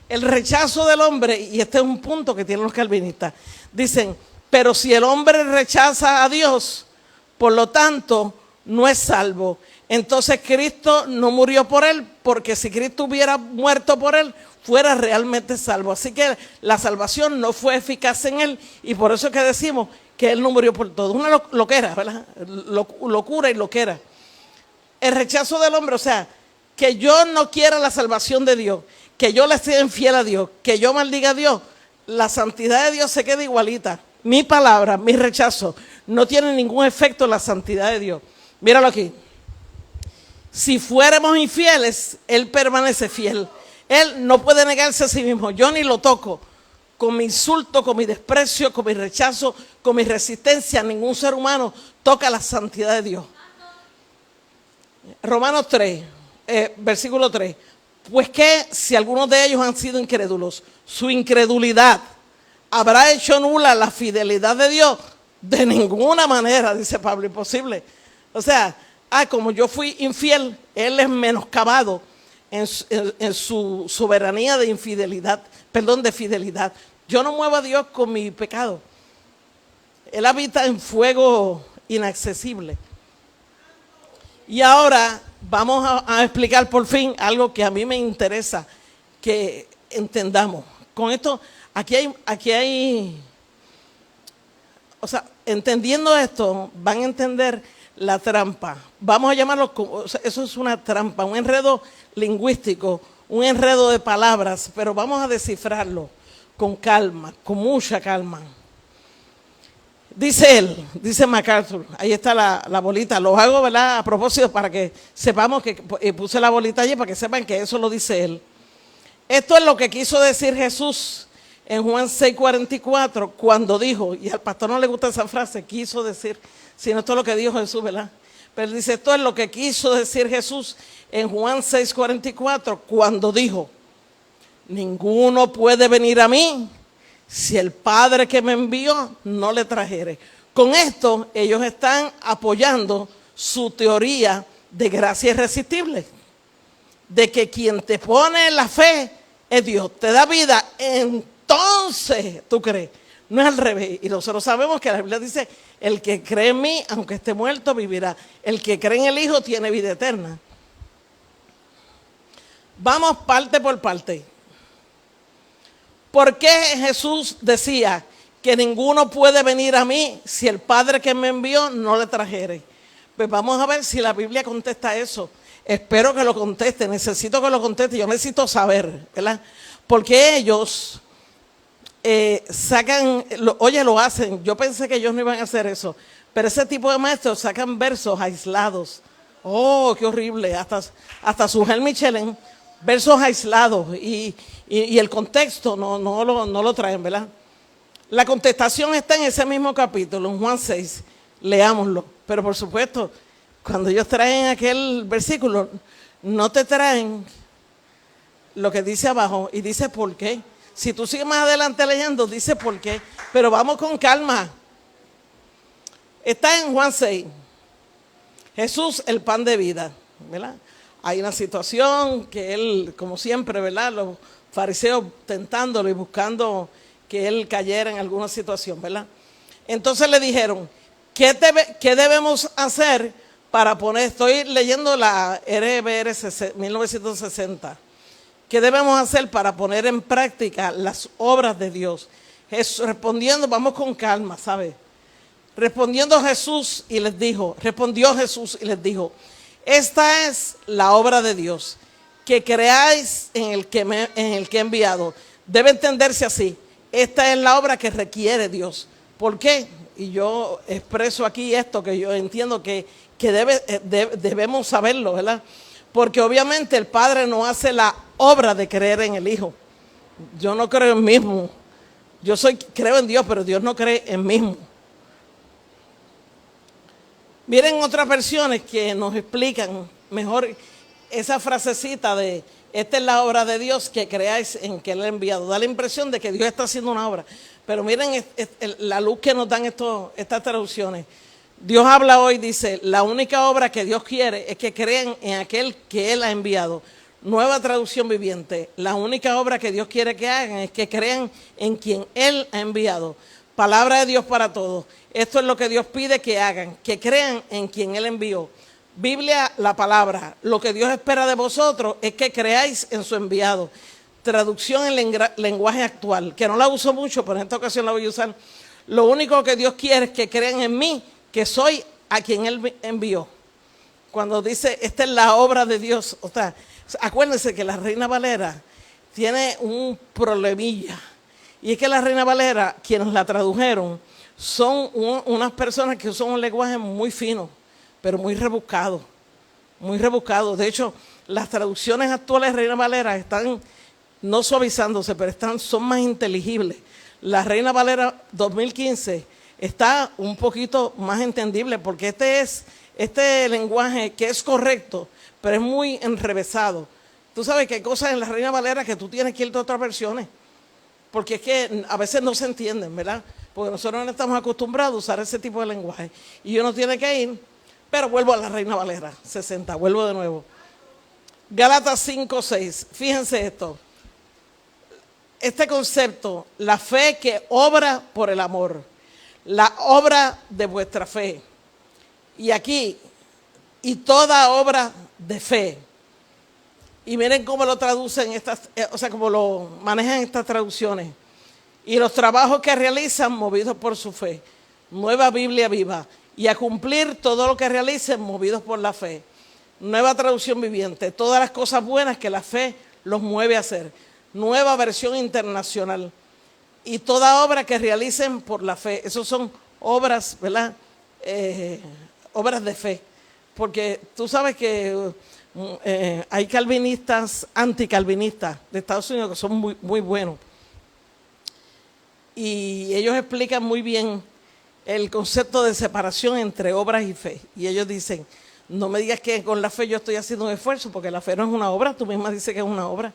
El rechazo del hombre, y este es un punto que tienen los calvinistas, dicen, pero si el hombre rechaza a Dios, por lo tanto, no es salvo. Entonces Cristo no murió por él, porque si Cristo hubiera muerto por él, fuera realmente salvo. Así que la salvación no fue eficaz en él, y por eso es que decimos que él no murió por todo. Una loquera, ¿verdad? Locura y loquera. El rechazo del hombre, o sea, que yo no quiera la salvación de Dios, que yo le sea infiel a Dios, que yo maldiga a Dios, la santidad de Dios se queda igualita. Mi palabra, mi rechazo, no tiene ningún efecto en la santidad de Dios. Míralo aquí. Si fuéramos infieles, Él permanece fiel. Él no puede negarse a sí mismo. Yo ni lo toco. Con mi insulto, con mi desprecio, con mi rechazo, con mi resistencia, ningún ser humano toca la santidad de Dios. Romanos 3, versículo 3. Pues que si algunos de ellos han sido incrédulos, su incredulidad habrá hecho nula la fidelidad de Dios. De ninguna manera, dice Pablo, imposible. O sea, como yo fui infiel, Él es menoscabado en su soberanía de infidelidad, perdón, de fidelidad. Yo no muevo a Dios con mi pecado. Él habita en fuego inaccesible. Y ahora vamos a explicar por fin algo que a mí me interesa que entendamos. Con esto, aquí hay, o sea, entendiendo esto, van a entender la trampa. Vamos a llamarlo, o sea, eso es una trampa, un enredo lingüístico, un enredo de palabras, pero vamos a descifrarlo con calma, con mucha calma. Dice él, dice MacArthur, ahí está la bolita, lo hago, ¿verdad? A propósito para que sepamos que puse la bolita allí para que sepan que eso lo dice él. Esto es lo que quiso decir Jesús en Juan 6:44 cuando dijo, y al pastor no le gusta esa frase, quiso decir, sino esto es lo que dijo Jesús, ¿verdad? Pero dice, esto es lo que quiso decir Jesús en Juan 6:44 cuando dijo, ninguno puede venir a mí si el Padre que me envió no le trajere. Con esto ellos están apoyando su teoría de gracia irresistible, de que quien te pone la fe es Dios, te da vida, entonces tú crees. No es al revés. Y nosotros sabemos que la Biblia dice, el que cree en mí, aunque esté muerto, vivirá. El que cree en el Hijo tiene vida eterna. Vamos parte por parte. ¿Por qué Jesús decía que ninguno puede venir a mí si el Padre que me envió no le trajere? Pues vamos a ver si la Biblia contesta eso. Espero que lo conteste, necesito que lo conteste, yo necesito saber, ¿verdad? Porque ellos sacan, lo hacen, yo pensé que ellos no iban a hacer eso, pero ese tipo de maestros sacan versos aislados. Oh, qué horrible, hasta su Sujel Michelin, versos aislados y el contexto no lo traen, ¿verdad? La contestación está en ese mismo capítulo, en Juan 6, leámoslo, pero por supuesto, cuando ellos traen aquel versículo, no te traen lo que dice abajo y dice por qué. Si tú sigues más adelante leyendo, dice por qué. Pero vamos con calma. Está en Juan 6. Jesús, el pan de vida, ¿verdad? Hay una situación que él, como siempre, ¿verdad? Los fariseos tentándolo y buscando que él cayera en alguna situación, ¿verdad? Entonces le dijeron, ¿qué debemos hacer para poner? Estoy leyendo la RBR 1960. ¿Qué debemos hacer para poner en práctica las obras de Dios? Respondiendo, vamos con calma, ¿sabes? Respondió Jesús y les dijo, esta es la obra de Dios, que creáis en el que he enviado. Debe entenderse así, esta es la obra que requiere Dios. ¿Por qué? Y yo expreso aquí esto que yo entiendo que debemos saberlo, ¿verdad? Porque obviamente el Padre no hace la obra de creer en el Hijo. Yo no creo en mí mismo. Creo en Dios, pero Dios no cree en mí mismo. Miren otras versiones que nos explican mejor esa frasecita de esta es la obra de Dios que creáis en que Él ha enviado. Da la impresión de que Dios está haciendo una obra. Pero miren la luz que nos dan estas traducciones. Dios habla hoy, dice, la única obra que Dios quiere es que crean en aquel que Él ha enviado. Nueva traducción viviente. La única obra que Dios quiere que hagan es que crean en quien Él ha enviado. Palabra de Dios para todos. Esto es lo que Dios pide que hagan, que crean en quien Él envió. Biblia, la palabra. Lo que Dios espera de vosotros es que creáis en su enviado. Traducción en lenguaje actual, que no la uso mucho, pero en esta ocasión la voy a usar. Lo único que Dios quiere es que crean en mí, que soy a quien Él envió. Cuando dice, esta es la obra de Dios, o sea, acuérdense que la Reina Valera tiene un problemilla. Y es que la Reina Valera, quienes la tradujeron, son unas personas que usan un lenguaje muy fino, pero muy rebuscado, muy rebuscado. De hecho, las traducciones actuales de Reina Valera están no suavizándose, pero son más inteligibles. La Reina Valera 2015 está un poquito más entendible, porque este lenguaje que es correcto, pero es muy enrevesado. Tú sabes que hay cosas en la Reina Valera que tú tienes que irte a otras versiones, porque es que a veces no se entienden, ¿verdad? Porque nosotros no estamos acostumbrados a usar ese tipo de lenguaje. Y uno tiene que ir, pero vuelvo a la Reina Valera 60, vuelvo de nuevo. Gálatas 5:6, fíjense esto. Este concepto, la fe que obra por el amor, la obra de vuestra fe. Y aquí, y toda obra de fe. Y miren cómo lo traducen cómo lo manejan estas traducciones. Y los trabajos que realizan movidos por su fe. Nueva Biblia Viva. Y a cumplir todo lo que realicen movidos por la fe. Nueva traducción viviente. Todas las cosas buenas que la fe los mueve a hacer. Nueva versión internacional. Y toda obra que realicen por la fe. Esas son obras, ¿verdad? Obras de fe. Porque tú sabes que hay calvinistas, anticalvinistas de Estados Unidos que son muy, muy buenos. Y ellos explican muy bien el concepto de separación entre obras y fe. Y ellos dicen, no me digas que con la fe yo estoy haciendo un esfuerzo, porque la fe no es una obra, tú misma dices que es una obra.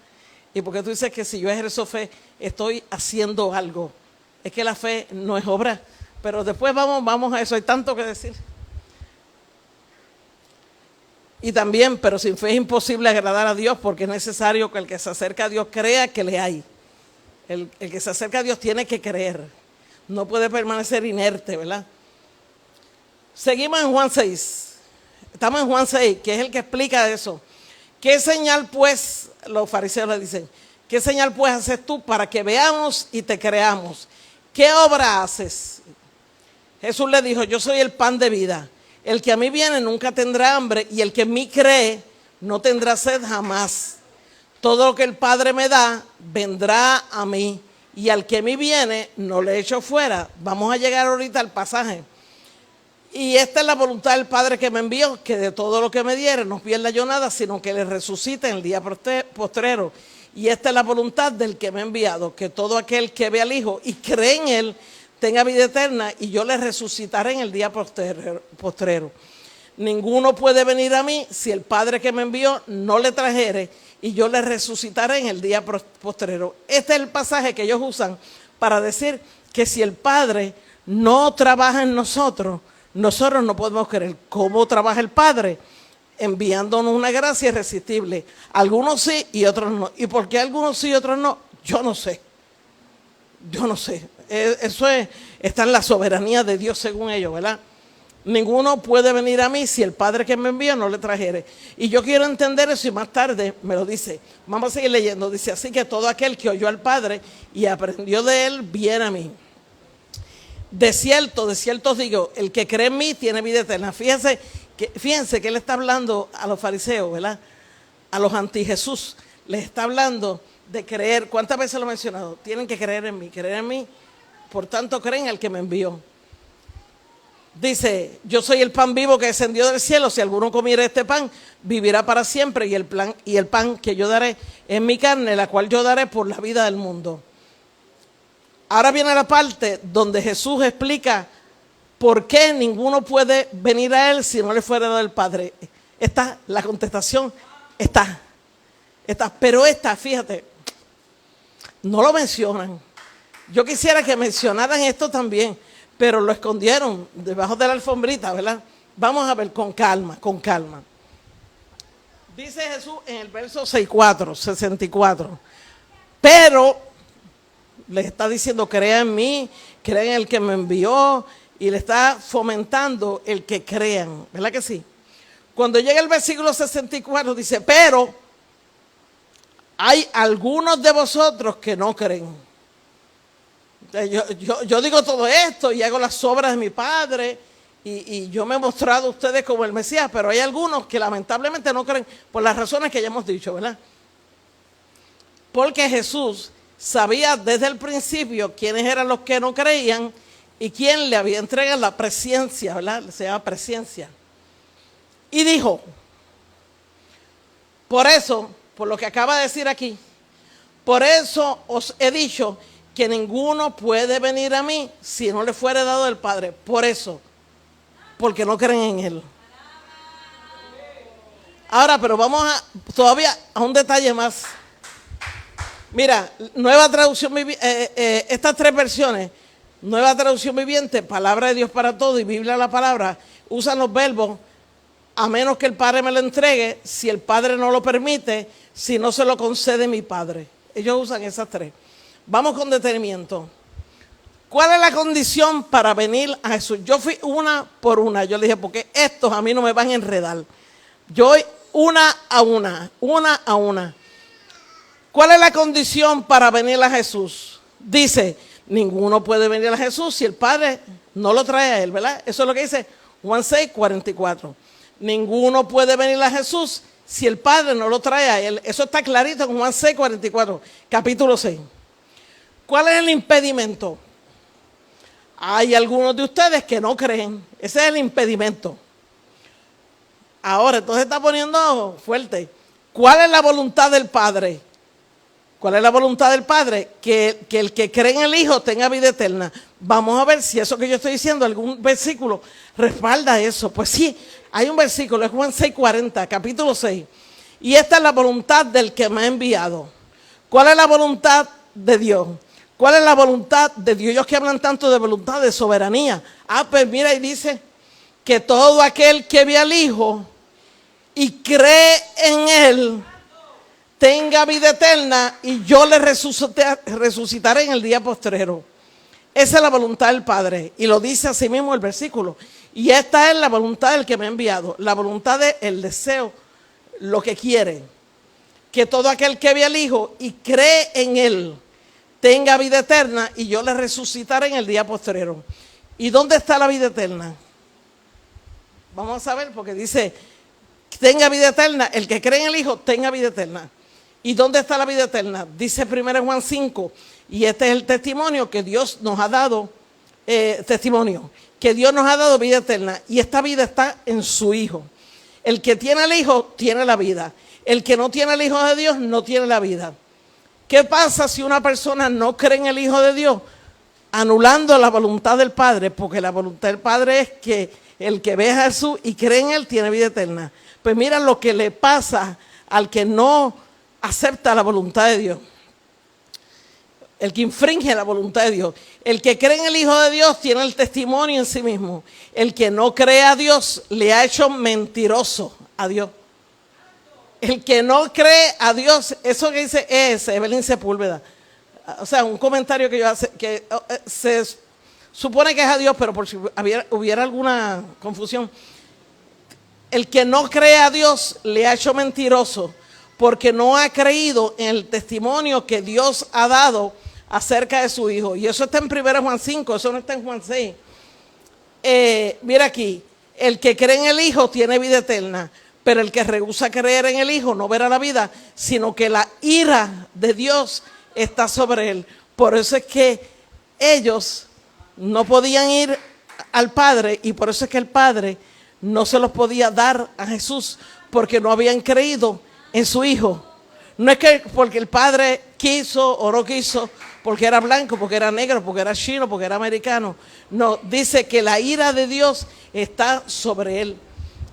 Y porque tú dices que si yo ejerzo fe, estoy haciendo algo. Es que la fe no es obra. Pero después vamos a eso, hay tanto que decir. Y también, pero sin fe es imposible agradar a Dios, porque es necesario que el que se acerca a Dios crea que le hay. El que se acerca a Dios tiene que creer. No puede permanecer inerte, ¿verdad? Seguimos en Juan 6. Estamos en Juan 6, que es el que explica eso. ¿Qué señal pues, los fariseos le dicen, qué señal pues haces tú para que veamos y te creamos? ¿Qué obra haces? Jesús le dijo, yo soy el pan de vida. El que a mí viene nunca tendrá hambre, y el que en mí cree no tendrá sed jamás. Todo lo que el Padre me da vendrá a mí, y al que a mí viene no le echo fuera. Vamos a llegar ahorita al pasaje. Y esta es la voluntad del Padre que me envió, que de todo lo que me diere no pierda yo nada, sino que le resucite en el día postrero. Y esta es la voluntad del que me ha enviado, que todo aquel que ve al Hijo y cree en Él tenga vida eterna, y yo le resucitaré en el día postrero. Ninguno puede venir a mí si el Padre que me envió no le trajere, y yo le resucitaré en el día postrero. Este es el pasaje que ellos usan para decir que si el Padre no trabaja en nosotros, nosotros no podemos creer. ¿Cómo trabaja el Padre? Enviándonos una gracia irresistible. Algunos sí y otros no. ¿Y por qué algunos sí y otros no? Yo no sé. Yo no sé. Eso está en la soberanía de Dios según ellos, ¿verdad? Ninguno puede venir a mí si el Padre que me envía no le trajere. Y yo quiero entender eso, y más tarde me lo dice. Vamos a seguir leyendo. Dice, así que todo aquel que oyó al Padre y aprendió de Él, viene a mí. De cierto os digo, el que cree en mí tiene vida eterna. Fíjense que Él está hablando a los fariseos, ¿verdad? A los anti-Jesús. Les está hablando de creer. ¿Cuántas veces lo he mencionado? Tienen que creer en mí. Creer en mí, por tanto creen al que me envió. Dice, yo soy el pan vivo que descendió del cielo. Si alguno comiera este pan, vivirá para siempre. Y el pan que yo daré es mi carne, la cual yo daré por la vida del mundo. Ahora viene la parte donde Jesús explica ¿por qué ninguno puede venir a Él si no le fuera del Padre? La contestación está. Pero fíjate, no lo mencionan. Yo quisiera que mencionaran esto también, pero lo escondieron debajo de la alfombrita, ¿verdad? Vamos a ver con calma. Dice Jesús en el verso 64. Pero les está diciendo, crea en mí, crea en el que me envió, y le está fomentando el que crean, ¿verdad que sí? Cuando llega el versículo 64 dice, pero hay algunos de vosotros que no creen. Yo digo todo esto y hago las obras de mi Padre y yo me he mostrado a ustedes como el Mesías, pero hay algunos que lamentablemente no creen por las razones que ya hemos dicho, ¿verdad? Porque Jesús sabía desde el principio quiénes eran los que no creían y quién le había entregado la presencia, ¿verdad? Se llama presencia. Y dijo, por eso, por lo que acaba de decir aquí, por eso os he dicho que ninguno puede venir a mí si no le fuere dado del Padre. Por eso, porque no creen en Él. Ahora, pero vamos todavía a un detalle más. Mira, nueva traducción, estas tres versiones, nueva traducción viviente, palabra de Dios para todo y Biblia la palabra, usan los verbos, a menos que el Padre me lo entregue, si el Padre no lo permite, si no se lo concede mi Padre. Ellos usan esas tres. Vamos con detenimiento. ¿Cuál es la condición para venir a Jesús? Yo fui una por una. Yo le dije, porque estos a mí no me van a enredar. Yo voy una a una. ¿Cuál es la condición para venir a Jesús? Dice, ninguno puede venir a Jesús si el Padre no lo trae a Él, ¿verdad? Eso es lo que dice Juan 6:44. Ninguno puede venir a Jesús si el Padre no lo trae a Él. Eso está clarito en Juan 6:44, capítulo 6. ¿Cuál es el impedimento? Hay algunos de ustedes que no creen. Ese es el impedimento. Ahora, entonces está poniendo fuerte. ¿Cuál es la voluntad del Padre? ¿Cuál es la voluntad del Padre? Que el que cree en el Hijo tenga vida eterna. Vamos a ver si eso que yo estoy diciendo, algún versículo respalda eso. Pues sí, hay un versículo, es Juan 6:40, capítulo 6. Y esta es la voluntad del que me ha enviado. ¿Cuál es la voluntad de Dios? ¿Cuál es la voluntad de Dios? Ellos que hablan tanto de voluntad, de soberanía. Pues mira, y dice que todo aquel que ve al Hijo y cree en Él tenga vida eterna y yo le resucitaré en el día postrero. Esa es la voluntad del Padre. Y lo dice así mismo el versículo. Y esta es la voluntad del que me ha enviado. La voluntad del deseo, lo que quiere. Que todo aquel que ve al Hijo y cree en Él tenga vida eterna y yo le resucitaré en el día postrero. ¿Y dónde está la vida eterna? Vamos a ver, porque dice, tenga vida eterna, el que cree en el Hijo tenga vida eterna. ¿Y dónde está la vida eterna? Dice 1 Juan 5, y este es el testimonio que Dios nos ha dado, que Dios nos ha dado vida eterna, y esta vida está en su Hijo. El que tiene al Hijo tiene la vida. El que no tiene al Hijo de Dios no tiene la vida. ¿Qué pasa si una persona no cree en el Hijo de Dios? Anulando la voluntad del Padre, porque la voluntad del Padre es que el que ve a Jesús y cree en Él tiene vida eterna. Pues mira lo que le pasa al que no acepta la voluntad de Dios. El que infringe la voluntad de Dios. El que cree en el Hijo de Dios tiene el testimonio en sí mismo. El que no cree a Dios le ha hecho mentiroso a Dios. El que no cree a Dios, eso que dice es Evelyn Sepúlveda. O sea, un comentario que yo hace, que se supone que es a Dios, pero por si hubiera alguna confusión. El que no cree a Dios le ha hecho mentiroso porque no ha creído en el testimonio que Dios ha dado acerca de su Hijo. Y eso está en 1 Juan 5, eso no está en Juan 6. Mira aquí, el que cree en el Hijo tiene vida eterna, pero el que rehúsa creer en el Hijo no verá la vida, sino que la ira de Dios está sobre él. Por eso es que ellos no podían ir al Padre y por eso es que el Padre no se los podía dar a Jesús porque no habían creído en su Hijo. No es que porque el Padre quiso o no quiso porque era blanco, porque era negro, porque era chino, porque era americano. No, dice que la ira de Dios está sobre él.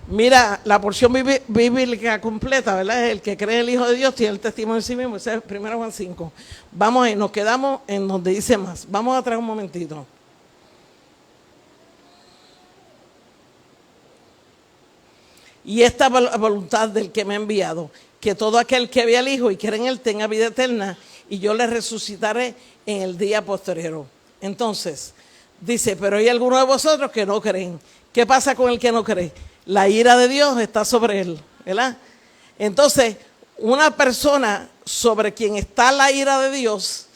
Mira, la porción bíblica completa, ¿verdad? El que cree en el Hijo de Dios tiene el testimonio de sí mismo. Ese es 1 Juan 5. Vamos ahí, nos quedamos en donde dice más. Vamos atrás un momentito. Y esta es la voluntad del que me ha enviado, que todo aquel que vea al Hijo y cree en Él tenga vida eterna, y yo le resucitaré en el día posterior. Entonces, dice, pero hay algunos de vosotros que no creen. ¿Qué pasa con el que no cree? La ira de Dios está sobre él, ¿verdad? Entonces, una persona sobre quien está la ira de Dios,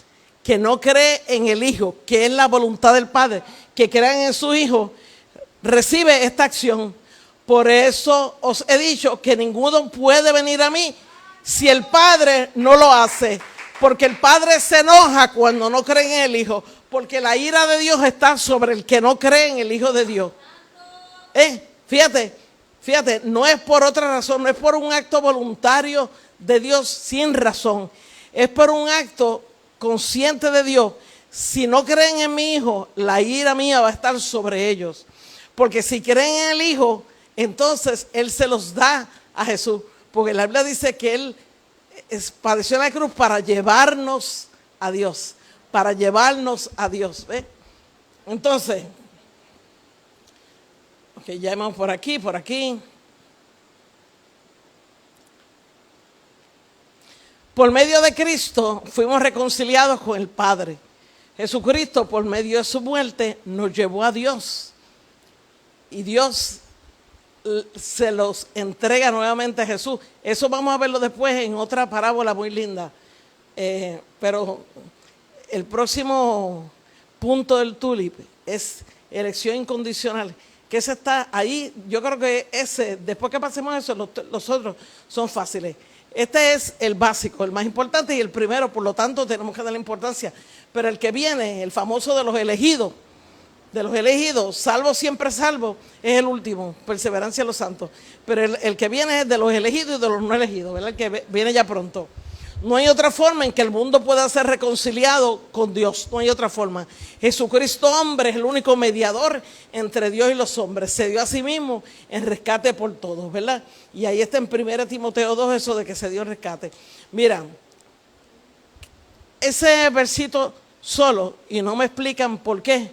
que no cree en el Hijo, que es la voluntad del Padre, que crean en su Hijo, recibe esta acción. Por eso os he dicho que ninguno puede venir a mí si el Padre no lo hace. Porque el Padre se enoja cuando no cree en el Hijo. Porque la ira de Dios está sobre el que no cree en el Hijo de Dios. Fíjate, no es por otra razón, no es por un acto voluntario de Dios sin razón. Es por un acto consciente de Dios. Si no creen en mi Hijo, la ira mía va a estar sobre ellos. Porque si creen en el Hijo, entonces Él se los da a Jesús. Porque la Biblia dice que Él padeció en la cruz para llevarnos a Dios. Para llevarnos a Dios. ¿Ve? Entonces, ok, ya vamos por aquí, por aquí. Por medio de Cristo fuimos reconciliados con el Padre. Jesucristo, por medio de su muerte, nos llevó a Dios. Y Dios se los entrega nuevamente a Jesús. Eso vamos a verlo después en otra parábola muy linda. Pero el próximo punto del tulip es elección incondicional. Que ese está ahí. Yo creo que ese, después que pasemos eso, los otros son fáciles. Este es el básico, el más importante y el primero, por lo tanto tenemos que darle importancia. Pero el que viene, el famoso de los elegidos, salvo siempre salvo, es el último, perseverancia de los santos. Pero el que viene es de los elegidos y de los no elegidos, ¿verdad? El que viene ya pronto. No hay otra forma en que el mundo pueda ser reconciliado con Dios, no hay otra forma. Jesucristo hombre es el único mediador entre Dios y los hombres. Se dio a sí mismo en rescate por todos, ¿verdad? Y ahí está en 1 Timoteo 2 eso de que se dio en rescate. Mira, ese versito solo, y no me explican por qué.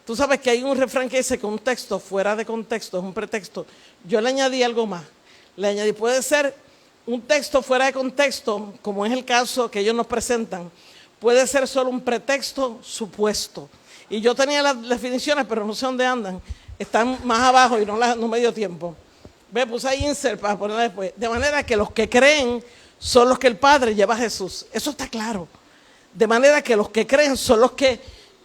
Tú sabes que hay un refrán que dice que un texto fuera de contexto es un pretexto. Yo le añadí algo más. Le añadí, puede ser un texto fuera de contexto, como es el caso que ellos nos presentan, puede ser solo un pretexto supuesto. Y yo tenía las definiciones, pero no sé dónde andan. Están más abajo y no me dio tiempo. Ve, puse ahí insert para ponerla después. De manera que los que creen son los que el Padre lleva a Jesús. Eso está claro. De manera que los que creen son los que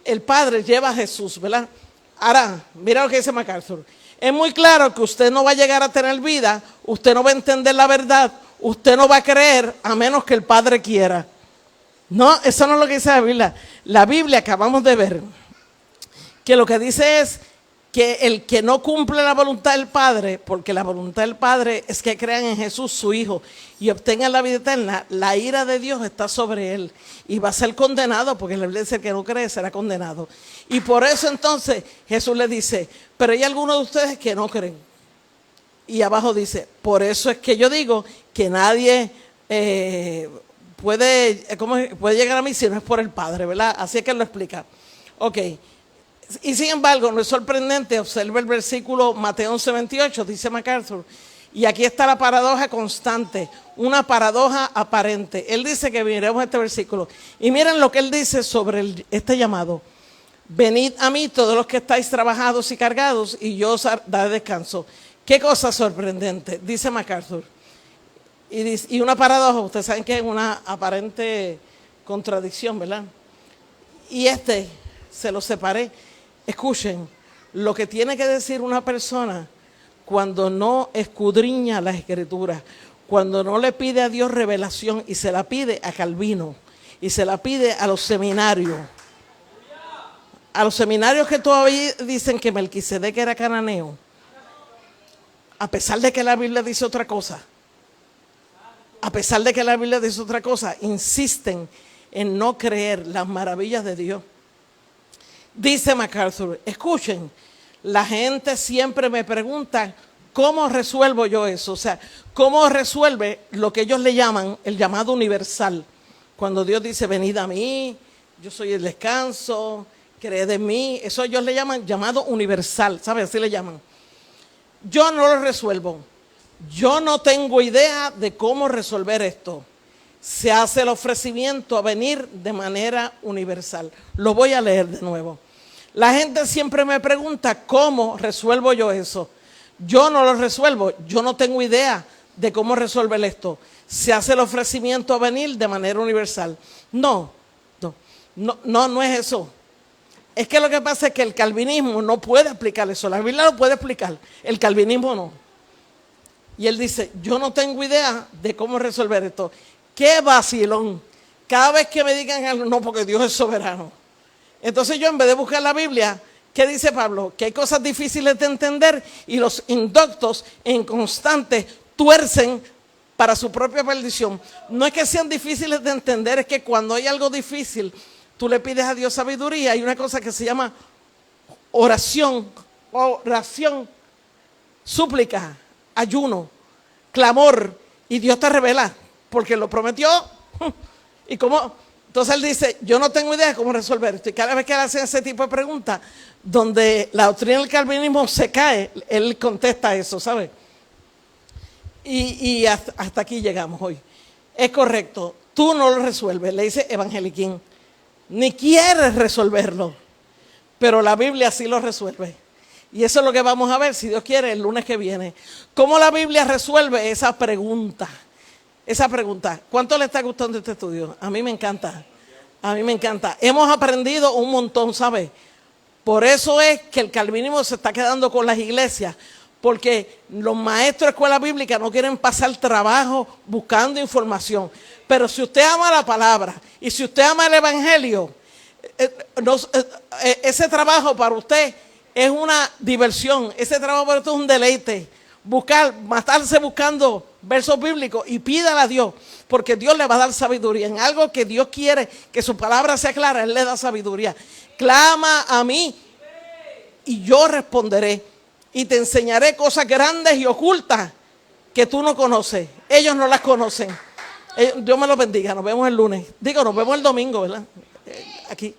el Padre lleva a Jesús, ¿verdad? Ahora, mira lo que dice MacArthur. Es muy claro que usted no va a llegar a tener vida, usted no va a entender la verdad, usted no va a creer a menos que el Padre quiera. No, eso no es lo que dice la Biblia. La Biblia acabamos de ver que lo que dice es que el que no cumple la voluntad del Padre, porque la voluntad del Padre es que crean en Jesús su Hijo y obtengan la vida eterna, la ira de Dios está sobre él y va a ser condenado, porque la Biblia dice que no cree será condenado. Y por eso entonces Jesús le dice, pero hay algunos de ustedes que no creen. Y abajo dice, por eso es que yo digo que nadie puede llegar a mí si no es por el Padre, ¿verdad? Así es que él lo explica. Ok. Y sin embargo, no es sorprendente, observa el versículo Mateo 11:28, dice MacArthur, y aquí está la paradoja constante, una paradoja aparente. Él dice que miremos este versículo, y miren lo que él dice sobre este llamado. Venid a mí todos los que estáis trabajados y cargados, y yo os daré descanso. Qué cosa sorprendente, dice MacArthur. Y una paradoja, ustedes saben que es una aparente contradicción, ¿verdad? Y se lo separé. Escuchen, lo que tiene que decir una persona cuando no escudriña las Escrituras, cuando no le pide a Dios revelación y se la pide a Calvino y se la pide a los seminarios. A los seminarios que todavía dicen que Melquisedec era cananeo, a pesar de que la Biblia dice otra cosa. A pesar de que la Biblia dice otra cosa, insisten en no creer las maravillas de Dios. Dice MacArthur, escuchen, la gente siempre me pregunta, ¿cómo resuelvo yo eso? O sea, ¿cómo resuelve lo que ellos le llaman el llamado universal? Cuando Dios dice, venid a mí, yo soy el descanso, creed en mí, eso ellos le llaman llamado universal, ¿sabes? Así le llaman. Yo no lo resuelvo. Yo no tengo idea de cómo resolver esto. Se hace el ofrecimiento a venir de manera universal. Lo voy a leer de nuevo. La gente siempre me pregunta, ¿cómo resuelvo yo eso? Yo no lo resuelvo. Yo no tengo idea de cómo resolver esto. Se hace el ofrecimiento a venir de manera universal. No es eso. Es que lo que pasa es que el calvinismo no puede explicar eso. La Biblia lo puede explicar, el calvinismo no. Y él dice, yo no tengo idea de cómo resolver esto. ¡Qué vacilón! Cada vez que me digan algo, no, porque Dios es soberano. Entonces yo, en vez de buscar la Biblia, ¿qué dice Pablo? Que hay cosas difíciles de entender y los indoctos en constante tuercen para su propia perdición. No es que sean difíciles de entender, es que cuando hay algo difícil, tú le pides a Dios sabiduría. Hay una cosa que se llama oración, súplica, ayuno, clamor, y Dios te revela, porque lo prometió. Y como, entonces él dice, yo no tengo idea de cómo resolver esto. Y cada vez que él hace ese tipo de preguntas, donde la doctrina del calvinismo se cae, él contesta eso, ¿sabes? Y hasta aquí llegamos hoy. Es correcto, tú no lo resuelves, le dice Evangeliquín. Ni quieres resolverlo, pero la Biblia sí lo resuelve. Y eso es lo que vamos a ver, si Dios quiere, el lunes que viene. ¿Cómo la Biblia resuelve esa pregunta? Esa pregunta. ¿Cuánto le está gustando este estudio? A mí me encanta. A mí me encanta. Hemos aprendido un montón, ¿sabes? Por eso es que el calvinismo se está quedando con las iglesias. Porque los maestros de escuela bíblica no quieren pasar trabajo buscando información. Pero si usted ama la palabra y si usted ama el evangelio, ese trabajo para usted es una diversión. Ese trabajo para usted es un deleite. Matarse buscando versos bíblicos y pídale a Dios, porque Dios le va a dar sabiduría. En algo que Dios quiere que su palabra sea clara, Él le da sabiduría. Clama a mí y yo responderé. Y te enseñaré cosas grandes y ocultas que tú no conoces. Ellos no las conocen. Dios me los bendiga. Nos vemos el lunes. Digo, nos vemos el domingo, ¿verdad? Aquí.